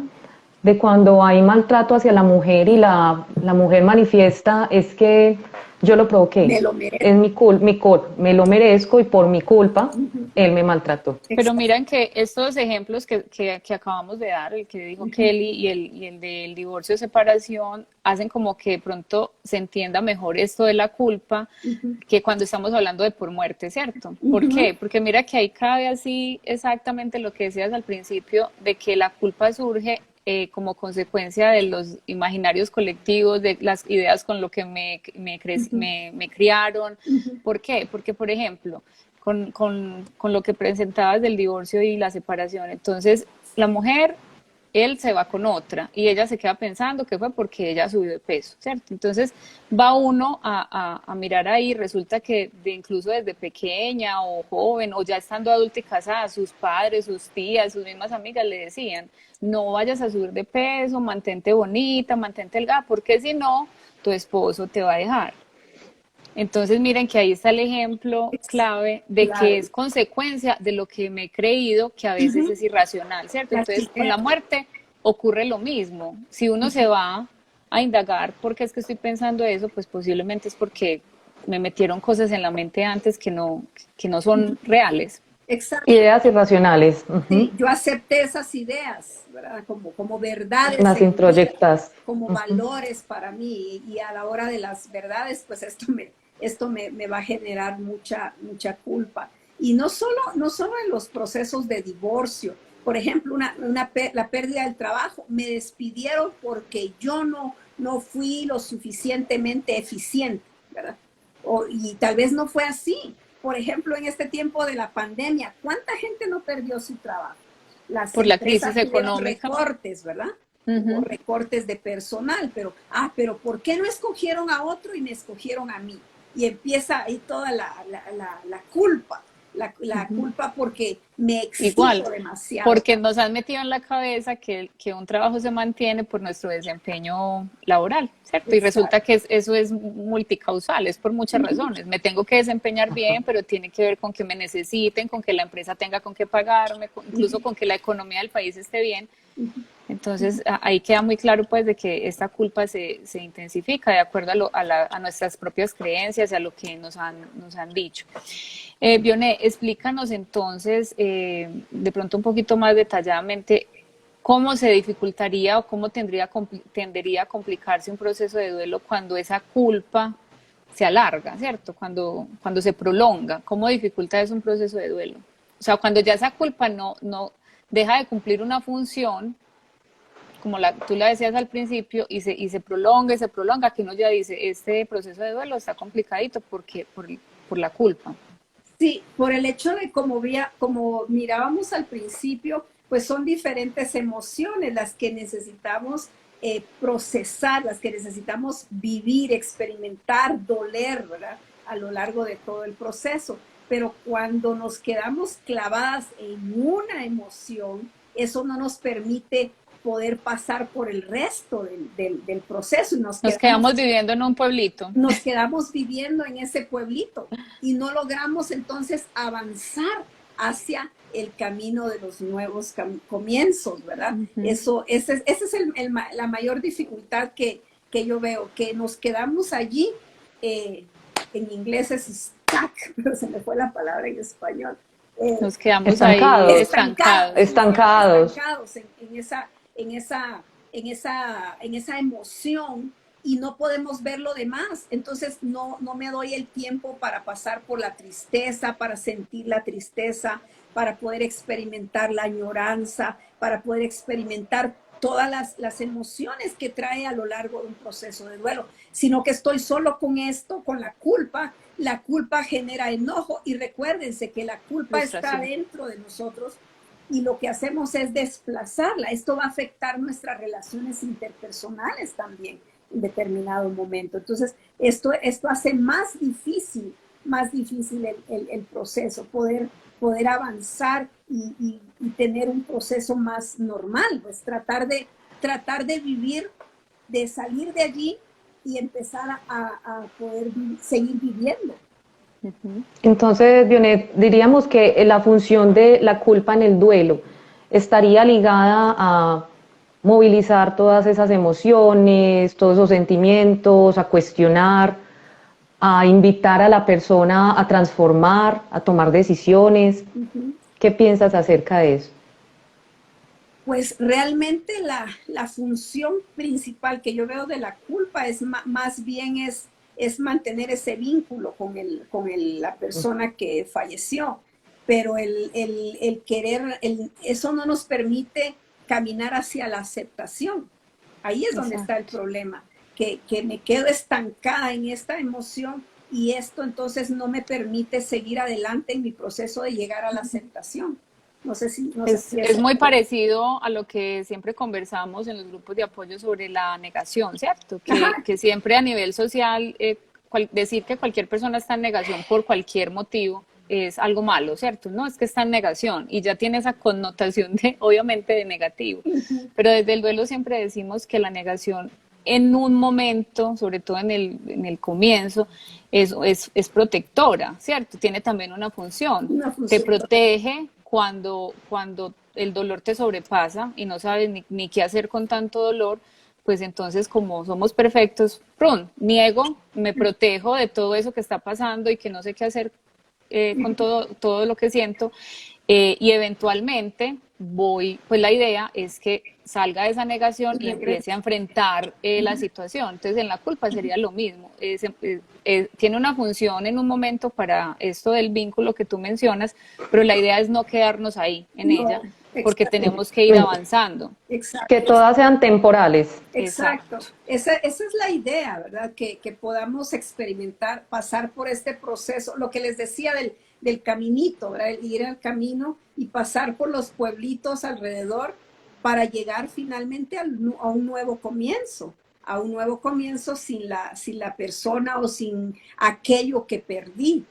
de cuando hay maltrato hacia la mujer y la mujer manifiesta, es que yo lo provoqué, me lo merezco. es me lo merezco y por mi culpa él me maltrató. Pero miren que estos ejemplos que acabamos de dar, el que dijo Kelly y el del divorcio o separación, hacen como que de pronto se entienda mejor esto de la culpa que cuando estamos hablando de por muerte, ¿cierto? ¿Por qué? Porque mira que ahí cabe así exactamente lo que decías al principio, de que la culpa surge como consecuencia de los imaginarios colectivos, de las ideas con lo que me criaron. ¿Por qué? Porque, por ejemplo, con lo que presentabas del divorcio y la separación, entonces la mujer, él se va con otra y ella se queda pensando que fue porque ella subió de peso, ¿cierto? Entonces va uno a mirar ahí, resulta que incluso desde pequeña o joven o ya estando adulta y casada, sus padres, sus tías, sus mismas amigas le decían, no vayas a subir de peso, mantente bonita, mantente delgada, porque si no, tu esposo te va a dejar. Entonces miren que ahí está el ejemplo clave de que Claro. es consecuencia de lo que me he creído que a veces es irracional, ¿cierto? Entonces con la muerte ocurre lo mismo. Si uno se va a indagar por qué es que estoy pensando eso, pues posiblemente es porque me metieron cosas en la mente antes que no son reales. Exacto. Ideas irracionales, Sí, yo acepté esas ideas, ¿verdad? Como verdades las en mi vida, introyectas. como valores para mí, y a la hora de las verdades, pues esto me va a generar mucha culpa. Y no solo en los procesos de divorcio, por ejemplo, la pérdida del trabajo, me despidieron porque yo no fui lo suficientemente eficiente, ¿verdad? Y tal vez no fue así. Por ejemplo, en este tiempo de la pandemia, ¿cuánta gente no perdió su trabajo? Las Por la empresas crisis tuvieron económica. recortes, ¿verdad? Hubo recortes de personal, pero ¿por qué no escogieron a otro y me escogieron a mí? Y empieza ahí toda la culpa, la culpa porque me exijo Igual, demasiado. porque nos han metido en la cabeza que un trabajo se mantiene por nuestro desempeño laboral, ¿cierto? Y resulta que eso es multicausal, es por muchas razones. Me tengo que desempeñar bien, pero tiene que ver con que me necesiten, con que la empresa tenga con qué pagarme, incluso con que la economía del país esté bien. Entonces, ahí queda muy claro pues de que esta culpa se intensifica de acuerdo a nuestras propias creencias y a lo que nos han dicho. Bione, explícanos entonces, de pronto un poquito más detalladamente, cómo se dificultaría o cómo tendería a complicarse un proceso de duelo cuando esa culpa se alarga, ¿cierto? Cuando se prolonga, ¿cómo dificulta eso un proceso de duelo? O sea, cuando ya esa culpa no deja de cumplir una función como tú la decías al principio, y se prolonga, que uno ya dice, este proceso de duelo está complicadito porque por la culpa. Sí, por el hecho de como mirábamos al principio, pues son diferentes emociones las que necesitamos procesar, las que necesitamos vivir, experimentar, doler, ¿verdad? A lo largo de todo el proceso. Pero cuando nos quedamos clavadas en una emoción, eso no nos permite poder pasar por el resto del proceso. Y nos quedamos viviendo en un pueblito. Nos quedamos viviendo en ese pueblito y no logramos entonces avanzar hacia el camino de los nuevos comienzos, ¿verdad? Esa es la mayor dificultad que yo veo, que nos quedamos allí, en inglés es stuck, pero se me fue la palabra en español. Nos quedamos estancados. Estancados en esa emoción y no podemos ver lo demás. Entonces no me doy el tiempo para pasar por la tristeza, para sentir la tristeza, para poder experimentar la añoranza, para poder experimentar todas las emociones que trae a lo largo de un proceso de duelo, sino que estoy solo con esto, con la culpa. La culpa genera enojo y recuérdense que la culpa está dentro de nosotros y lo que hacemos es desplazarla. Esto va a afectar nuestras relaciones interpersonales también en determinado momento. Entonces, esto hace más difícil el proceso, poder avanzar y tener un proceso más normal, pues tratar de vivir, de salir de allí y empezar a poder seguir viviendo. Entonces, Dionet, diríamos que la función de la culpa en el duelo estaría ligada a movilizar todas esas emociones, todos esos sentimientos, a cuestionar, a invitar a la persona a transformar, a tomar decisiones. ¿Qué piensas acerca de eso? Pues realmente la función principal que yo veo de la culpa es más bien es mantener ese vínculo con la persona que falleció, pero el querer, eso no nos permite caminar hacia la aceptación. Ahí es donde está el problema, que me quedo estancada en esta emoción y esto entonces no me permite seguir adelante en mi proceso de llegar a la aceptación. No sé si es muy parecido a lo que siempre conversamos en los grupos de apoyo sobre la negación, ¿cierto? Que siempre a nivel social decir que cualquier persona está en negación por cualquier motivo es algo malo, ¿cierto? No, es que está en negación y ya tiene esa connotación obviamente de negativo. Pero desde el duelo siempre decimos que la negación en un momento, sobre todo en el comienzo, es protectora, ¿cierto? Tiene también una función. Te protege cuando el dolor te sobrepasa y no sabes ni qué hacer con tanto dolor, pues entonces como somos perfectos, niego, me protejo de todo eso que está pasando y que no sé qué hacer con todo lo que siento, y eventualmente pues la idea es que salga de esa negación y empiece a enfrentar la situación. Entonces en la culpa sería lo mismo, tiene una función en un momento para esto del vínculo que tú mencionas, pero la idea es no quedarnos ahí en ella, porque tenemos que ir avanzando. Exacto. Que todas sean temporales. Exacto. Esa es la idea, ¿verdad? Que podamos experimentar, pasar por este proceso, lo que les decía del caminito, ¿verdad? El ir al camino y pasar por los pueblitos alrededor para llegar finalmente a un nuevo comienzo, sin la persona o sin aquello que perdí,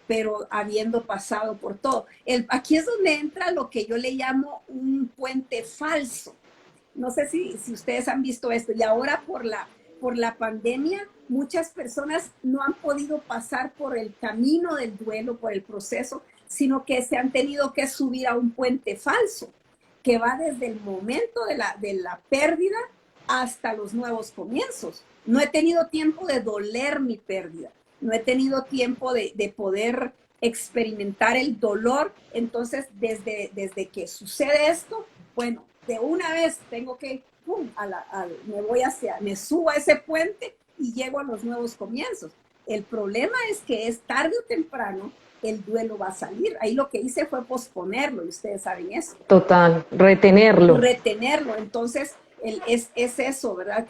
pero habiendo pasado por todo. Aquí es donde entra lo que yo le llamo un puente falso. No sé si ustedes han visto esto, y ahora por la pandemia, muchas personas no han podido pasar por el camino del duelo, por el proceso, sino que se han tenido que subir a un puente falso, que va desde el momento de la pérdida hasta los nuevos comienzos. No he tenido tiempo de doler mi pérdida, no he tenido tiempo de poder experimentar el dolor. Entonces, desde que sucede esto, bueno, de una vez tengo que, me subo a ese puente y llego a los nuevos comienzos. El problema es que es tarde o temprano el duelo va a salir. Ahí lo que hice fue posponerlo y ustedes saben eso. Total, retenerlo. Retenerlo. Entonces, es eso, ¿verdad?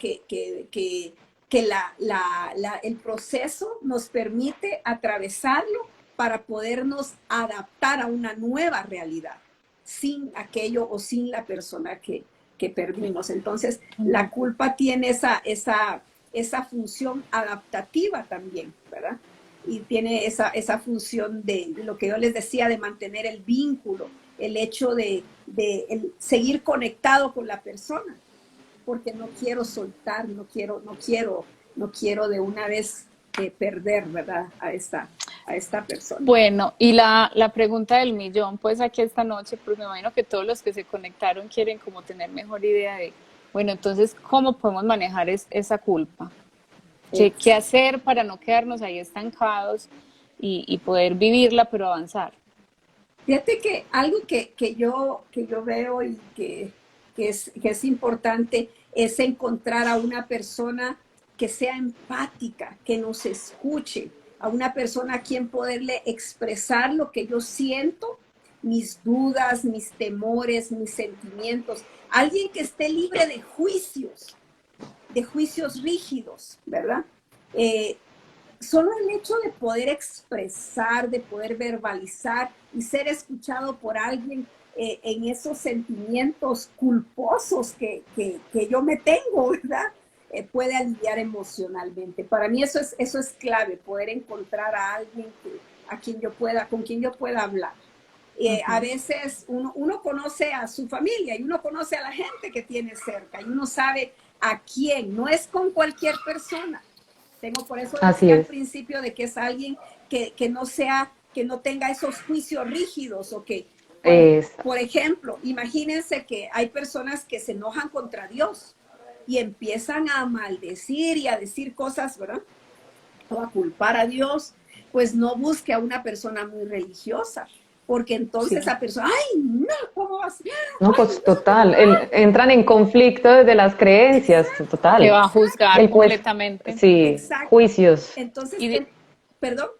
El proceso nos permite atravesarlo para podernos adaptar a una nueva realidad, sin aquello o sin la persona que perdimos. Entonces, la culpa tiene esa función adaptativa también, ¿verdad? Y tiene esa función de lo que yo les decía, de mantener el vínculo, el hecho de seguir conectado con la persona, porque no quiero soltar, no quiero de una vez perder, ¿verdad? A esta persona. Bueno, y la pregunta del millón, pues aquí esta noche, pues me imagino que todos los que se conectaron quieren como tener mejor idea de, bueno, entonces, ¿cómo podemos manejar esa culpa? ¿Qué hacer para no quedarnos ahí estancados y poder vivirla, pero avanzar? Fíjate que algo que yo veo y que es importante es encontrar a una persona que sea empática, que nos escuche, a una persona a quien poderle expresar lo que yo siento, mis dudas, mis temores, mis sentimientos. Alguien que esté libre de juicios rígidos, ¿verdad? Solo el hecho de poder expresar, de poder verbalizar y ser escuchado por alguien en esos sentimientos culposos que yo me tengo, ¿verdad? Puede aliviar emocionalmente. Para mí eso es clave, poder encontrar a alguien con quien yo pueda hablar. A veces uno conoce a su familia y uno conoce a la gente que tiene cerca y uno sabe a quién, no es con cualquier persona. Por eso decía al principio de que es alguien que no tenga esos juicios rígidos o que, por ejemplo, imagínense que hay personas que se enojan contra Dios y empiezan a maldecir y a decir cosas, ¿verdad? O a culpar a Dios, pues no busque a una persona muy religiosa, porque entonces esa persona, ¡ay, no! ¿Cómo vas? No, pues total, entran en conflicto desde las creencias, total. Que va a juzgar completamente. Sí, exacto. Juicios. Entonces, perdón.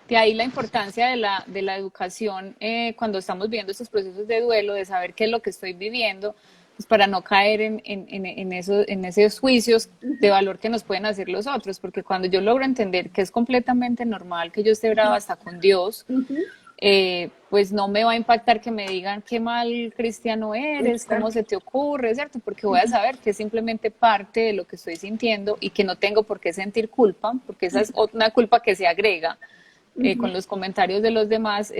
De ahí la importancia de la educación cuando estamos viendo estos procesos de duelo, de saber qué es lo que estoy viviendo, pues para no caer en esos juicios de valor que nos pueden hacer los otros, porque cuando yo logro entender que es completamente normal que yo esté brava hasta con Dios, pues no me va a impactar que me digan qué mal cristiano eres, cómo se te ocurre, ¿cierto? Porque voy a saber que es simplemente parte de lo que estoy sintiendo y que no tengo por qué sentir culpa, porque esa es una culpa que se agrega con los comentarios de los demás,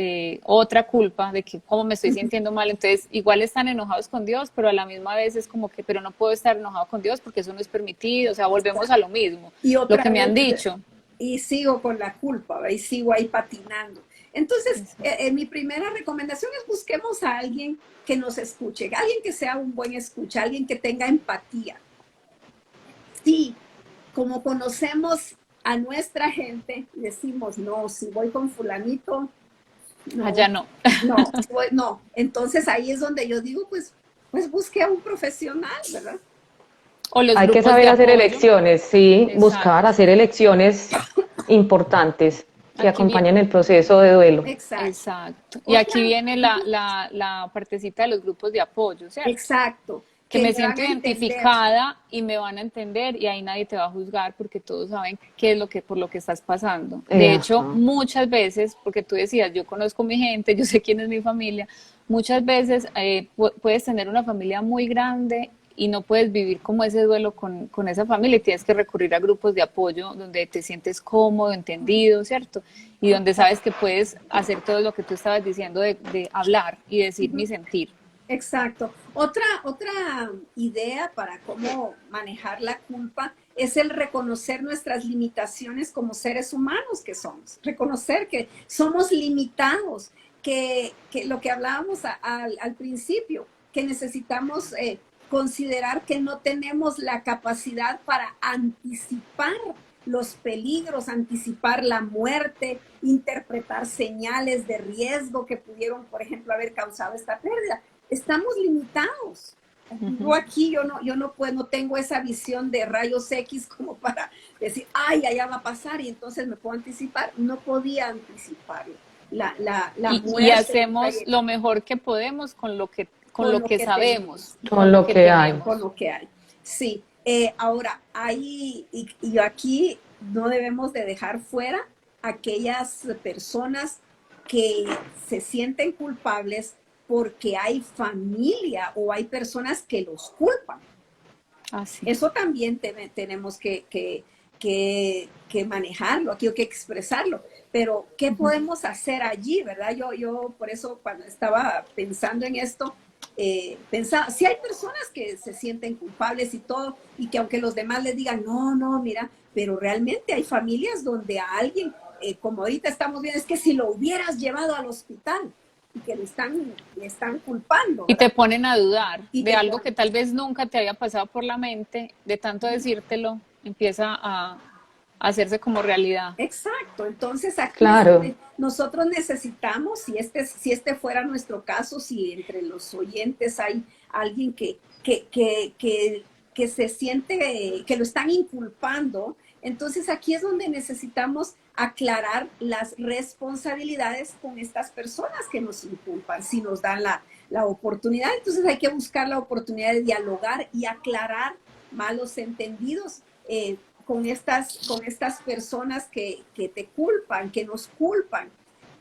otra culpa de que cómo me estoy sintiendo mal, entonces igual están enojados con Dios, pero a la misma vez es como que, pero no puedo estar enojado con Dios porque eso no es permitido, o sea, volvemos a lo mismo, lo que me han dicho. Y sigo con la culpa, ¿verdad? Y sigo ahí patinando. Entonces, mi primera recomendación es busquemos a alguien que nos escuche, alguien que sea un buen escucha, alguien que tenga empatía. Sí, como conocemos a nuestra gente, decimos, no, si voy con fulanito, no. Allá no. No. Entonces ahí es donde yo digo, pues busque a un profesional, ¿verdad? Hay que saber hacer elecciones, sí, exacto. Buscar hacer elecciones importantes que acompañen el proceso de duelo. Exacto. Y aquí viene la partecita de los grupos de apoyo, ¿cierto? Exacto. Que me siento identificada y me van a entender y ahí nadie te va a juzgar porque todos saben qué es por lo que estás pasando. De hecho, muchas veces, porque tú decías, yo conozco mi gente, yo sé quién es mi familia, muchas veces puedes tener una familia muy grande y no puedes vivir como ese duelo con esa familia y tienes que recurrir a grupos de apoyo donde te sientes cómodo, entendido, ¿cierto? Y donde sabes que puedes hacer todo lo que tú estabas diciendo de hablar y decir mi sentir. Exacto. Otra idea para cómo manejar la culpa es el reconocer nuestras limitaciones como seres humanos que somos. Reconocer que somos limitados, que lo que hablábamos al principio, que necesitamos considerar que no tenemos la capacidad para anticipar los peligros, anticipar la muerte, interpretar señales de riesgo que pudieron, por ejemplo, haber causado esta pérdida. Estamos limitados. Yo aquí, yo no tengo esa visión de rayos X como para decir, ay, allá va a pasar y entonces me puedo anticipar. No podía anticiparlo. La muerte. Y hacemos lo mejor que podemos con lo que con lo que sabemos, con lo que hay. tenemos. Con lo que hay. Sí, ahora, y aquí no debemos de dejar fuera aquellas personas que se sienten culpables porque hay familia o hay personas que los culpan. Así. Eso también tenemos que manejarlo, aquí hay que expresarlo. Pero, ¿qué podemos hacer allí, verdad? Yo por eso cuando estaba pensando en esto, pensaba, si hay personas que se sienten culpables y todo, y que aunque los demás les digan, no, no, mira, pero realmente hay familias donde a alguien, como ahorita estamos viendo, es que si lo hubieras llevado al hospital, y que le están culpando, Y ¿verdad? te ponen a dudar Y de te algo ponen- que tal vez nunca te había pasado por la mente, de tanto decírtelo, empieza a hacerse como realidad. Exacto, entonces aquí es Claro. donde nosotros necesitamos, si este fuera nuestro caso, si entre los oyentes hay alguien que se siente que lo están inculpando, entonces aquí es donde necesitamos aclarar las responsabilidades con estas personas que nos inculpan, si nos dan la oportunidad, entonces hay que buscar la oportunidad de dialogar y aclarar malos entendidos. Con estas personas que te culpan, que nos culpan,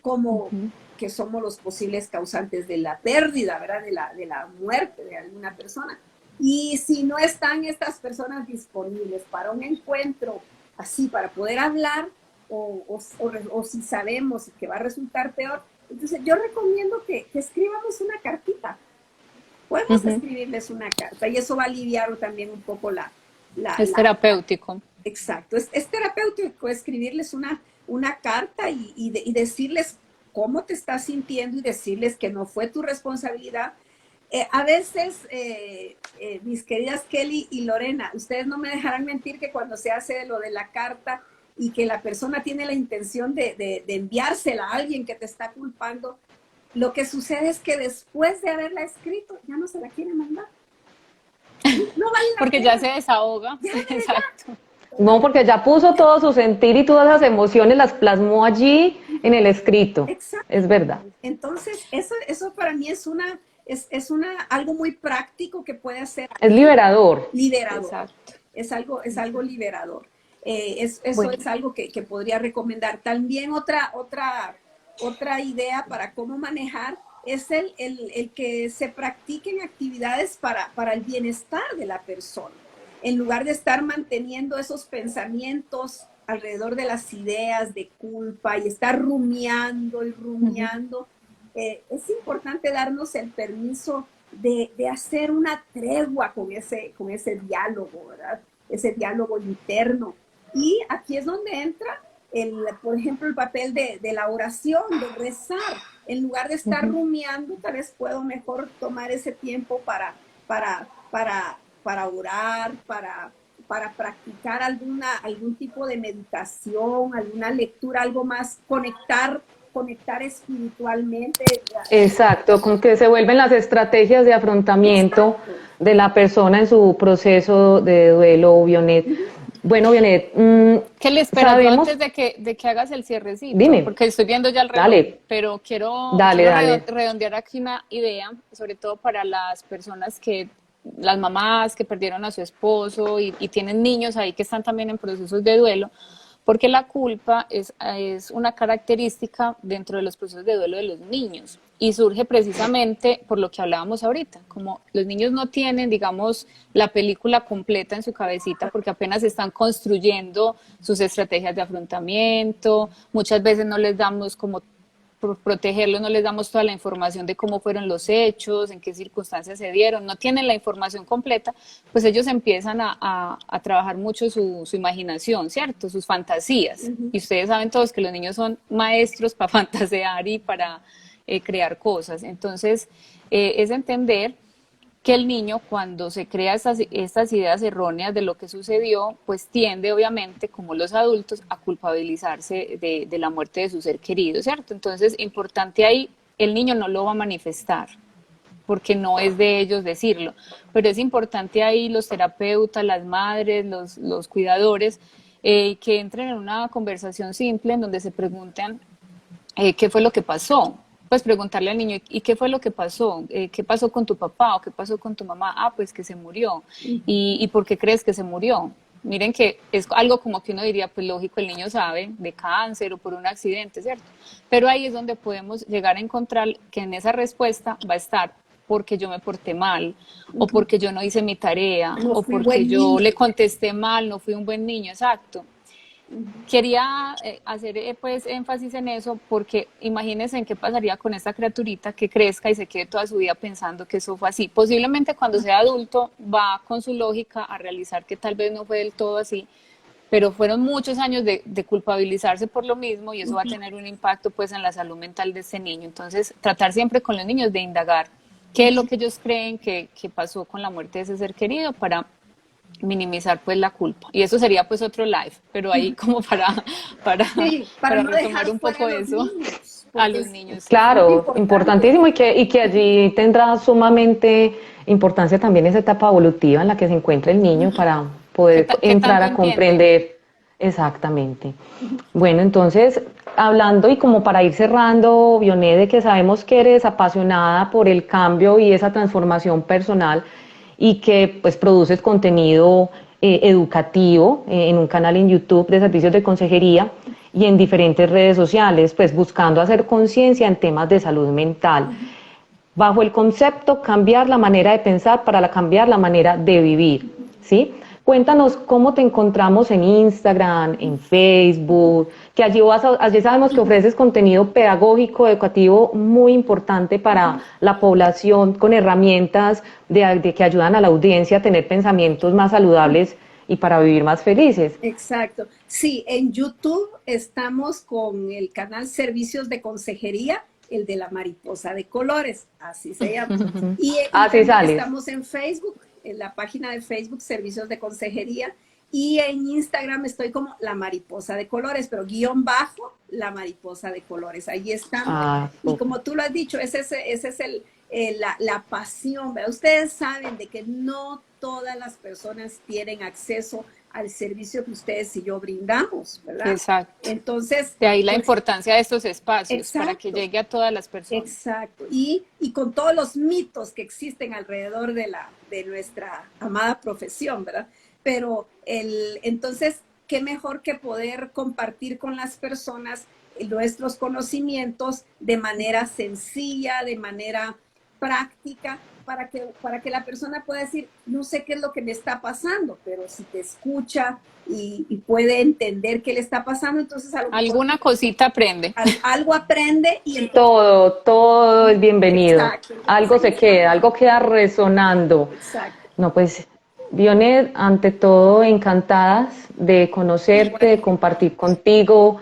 como que somos los posibles causantes de la pérdida, ¿verdad? De la muerte de alguna persona. Y si no están estas personas disponibles para un encuentro así, para poder hablar, o si sabemos que va a resultar peor, entonces yo recomiendo que escribamos una cartita. Podemos escribirles una carta y eso va a aliviar también un poco Es terapéutico. Exacto, es terapéutico escribirles una carta y decirles cómo te estás sintiendo y decirles que no fue tu responsabilidad. A veces, mis queridas Kelly y Lorena, ustedes no me dejarán mentir que cuando se hace lo de la carta y que la persona tiene la intención de enviársela a alguien que te está culpando, lo que sucede es que después de haberla escrito, ya no se la quieren mandar. No vale la Porque pena. ya se desahoga. Exacto. No, porque ya puso todo su sentir y todas las emociones las plasmó allí en el escrito. Exacto. Es verdad. Entonces, eso para mí es algo muy práctico que puede hacer. Es liberador. Liberador. Exacto. Es algo liberador. Eso Bueno. es algo que podría recomendar. También otra idea para cómo manejar es el que se practiquen actividades para el bienestar de la persona. En lugar de estar manteniendo esos pensamientos alrededor de las ideas de culpa y estar rumiando y rumiando, es importante darnos el permiso de hacer una tregua con ese diálogo, ¿verdad? Ese diálogo interno. Y aquí es donde entra, por ejemplo, el papel de la oración, de rezar. En lugar de estar rumiando, tal vez puedo mejor tomar ese tiempo para orar, para practicar algún tipo de meditación, alguna lectura, algo más, conectar espiritualmente. Exacto, con que se vuelven las estrategias de afrontamiento de la persona en su proceso de duelo, Vionet. Bueno, Vionet, ¿Qué le espero sabemos... antes de que hagas el cierrecito? Dime. Porque estoy viendo ya el reloj, Dale. pero quiero Dale. redondear aquí una idea, sobre todo para las personas las mamás que perdieron a su esposo y tienen niños ahí que están también en procesos de duelo, porque la culpa es una característica dentro de los procesos de duelo de los niños y surge precisamente por lo que hablábamos ahorita, como los niños no tienen, digamos, la película completa en su cabecita porque apenas están construyendo sus estrategias de afrontamiento, muchas veces no les damos como por protegerlos, no les damos toda la información de cómo fueron los hechos, en qué circunstancias se dieron, no tienen la información completa, pues ellos empiezan a trabajar mucho su imaginación, ¿cierto? Sus fantasías. Y ustedes saben todos que los niños son maestros para fantasear y para crear cosas. Entonces, es entender que el niño cuando se crea estas ideas erróneas de lo que sucedió, pues tiende obviamente, como los adultos, a culpabilizarse de la muerte de su ser querido, ¿cierto? Entonces, importante ahí, el niño no lo va a manifestar, porque no es de ellos decirlo, pero es importante ahí los terapeutas, las madres, los cuidadores, que entren en una conversación simple en donde se pregunten qué fue lo que pasó. pues preguntarle al niño, ¿y qué fue lo que pasó? ¿Qué pasó con tu papá o qué pasó con tu mamá? Ah, pues que se murió. ¿Y por qué crees que se murió? Miren que es algo como que uno diría, pues lógico, el niño sabe de cáncer o por un accidente, ¿cierto? Pero ahí es donde podemos llegar a encontrar que en esa respuesta va a estar porque yo me porté mal, o porque yo no hice mi tarea, No o fui porque buen yo niño. le contesté mal, no fui un buen niño, exacto. Quería hacer pues énfasis en eso porque imagínense en qué pasaría con esta criaturita que crezca y se quede toda su vida pensando que eso fue así. Posiblemente cuando sea adulto va con su lógica a realizar que tal vez no fue del todo así, pero fueron muchos años de culpabilizarse por lo mismo y eso va a tener un impacto pues en la salud mental de este niño. Entonces, tratar siempre con los niños de indagar qué es lo que ellos creen que pasó con la muerte de ese ser querido para minimizar pues la culpa. Y eso sería pues otro live, pero ahí como Sí, para para no dejar retomar un fuera poco a los eso niños, a porque los niños, sí. es muy Claro, importante. importantísimo y que allí tendrá sumamente importancia también esa etapa evolutiva en la que se encuentra el niño para poder ¿Qué entrar tanto a entiende? comprender exactamente. Bueno, entonces, hablando y como para ir cerrando, Vione, que sabemos que eres apasionada por el cambio y esa transformación personal y que pues produces contenido educativo en un canal en YouTube de servicios de consejería y en diferentes redes sociales, pues buscando hacer conciencia en temas de salud mental, bajo el concepto cambiar la manera de pensar para cambiar la manera de vivir, ¿sí? Cuéntanos cómo te encontramos en Instagram, en Facebook, que allí sabemos que ofreces contenido pedagógico, educativo muy importante para la población con herramientas de que ayudan a la audiencia a tener pensamientos más saludables y para vivir más felices. Exacto. Sí, en YouTube estamos con el canal Servicios de Consejería, el de la mariposa de colores, así se llama. Y Así también sales. estamos en Facebook, en la página de Facebook Servicios de Consejería. Y en Instagram estoy como la mariposa de colores, pero guión bajo la mariposa de colores. Ahí estamos. Ah, Y súper. como tú lo has dicho, ese es la pasión, ¿verdad? Ustedes saben de que no todas las personas tienen acceso al servicio que ustedes y yo brindamos, ¿verdad? Exacto. Entonces, De ahí la pues, importancia de estos espacios para que exacto, llegue a todas las personas. exacto. Y con todos los mitos que existen alrededor de nuestra amada profesión, ¿verdad? Pero entonces, qué mejor que poder compartir con las personas nuestros conocimientos de manera sencilla, de manera práctica, para que la persona pueda decir, no sé qué es lo que me está pasando, pero si te escucha y puede entender qué le está pasando, entonces a lo mejor Alguna cosita aprende. algo aprende y Y entonces, todo es bienvenido. exacto, entonces Algo ahí se queda, estamos, algo queda resonando. exacto. No, pues, Dionet, ante todo, encantadas de conocerte, de Igualmente. compartir contigo.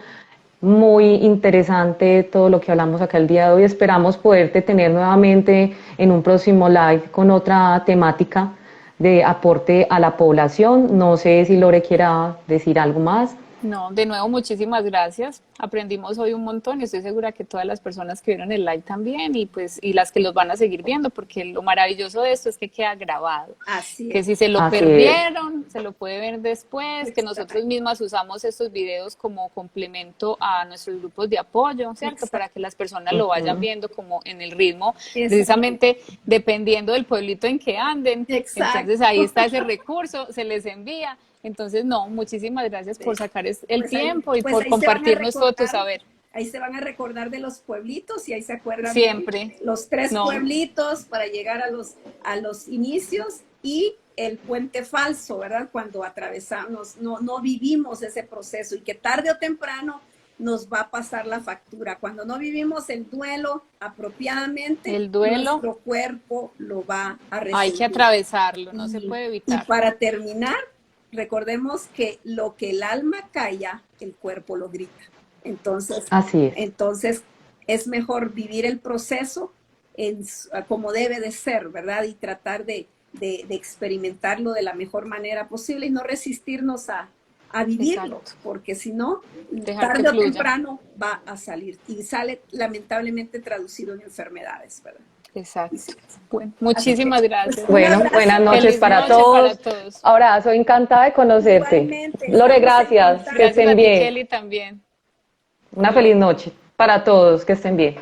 Muy interesante todo lo que hablamos acá el día de hoy. Esperamos poderte tener nuevamente en un próximo live con otra temática de aporte a la población. No sé si Lore quiera decir algo más. No, de nuevo, muchísimas gracias. Aprendimos hoy un montón y estoy segura que todas las personas que vieron el live también y pues y las que los van a seguir viendo, porque lo maravilloso de esto es que queda grabado. Así Que es. si se lo Así es. perdieron, se lo puede ver después, que nosotros Exacto. mismas usamos estos videos como complemento a nuestros grupos de apoyo, ¿cierto? Para Exacto. que las personas lo vayan viendo como en el ritmo, Exacto. precisamente dependiendo del pueblito en que anden. Entonces ahí Exacto. está ese recurso, se les envía. Entonces, no, muchísimas gracias por sacar el tiempo y por Ahí se van a compartirnos todo tu recordar, saber. ahí se van a recordar de los pueblitos y ahí se acuerdan de Siempre. los tres No, pueblitos para llegar a los inicios y el puente falso, ¿verdad? Cuando atravesamos, no vivimos ese proceso y que tarde o temprano nos va a pasar la factura. Cuando no vivimos el duelo apropiadamente, el duelo nuestro cuerpo lo va a hay que resentir. atravesarlo, no se puede Y evitar. para terminar, recordemos que lo que el alma calla, el cuerpo lo grita. Así es. Entonces es mejor vivir el proceso como debe de ser, ¿verdad? Y tratar de experimentarlo de la mejor manera posible y no resistirnos a vivirlo, Exacto. porque si no, Dejar que tarde o fluya. temprano va a salir y sale lamentablemente traducido en enfermedades, ¿verdad? Exacto. Bueno, muchísimas gracias. Un Bueno, abrazo. buenas noches Feliz para noche para todos. todos. Abrazo, encantada de conocerte. Igualmente, Lore, estamos en gracias, contacto. que Gracias estén a ti, bien. Kelly, también. Hasta Una feliz luego. noche para todos, que estén bien.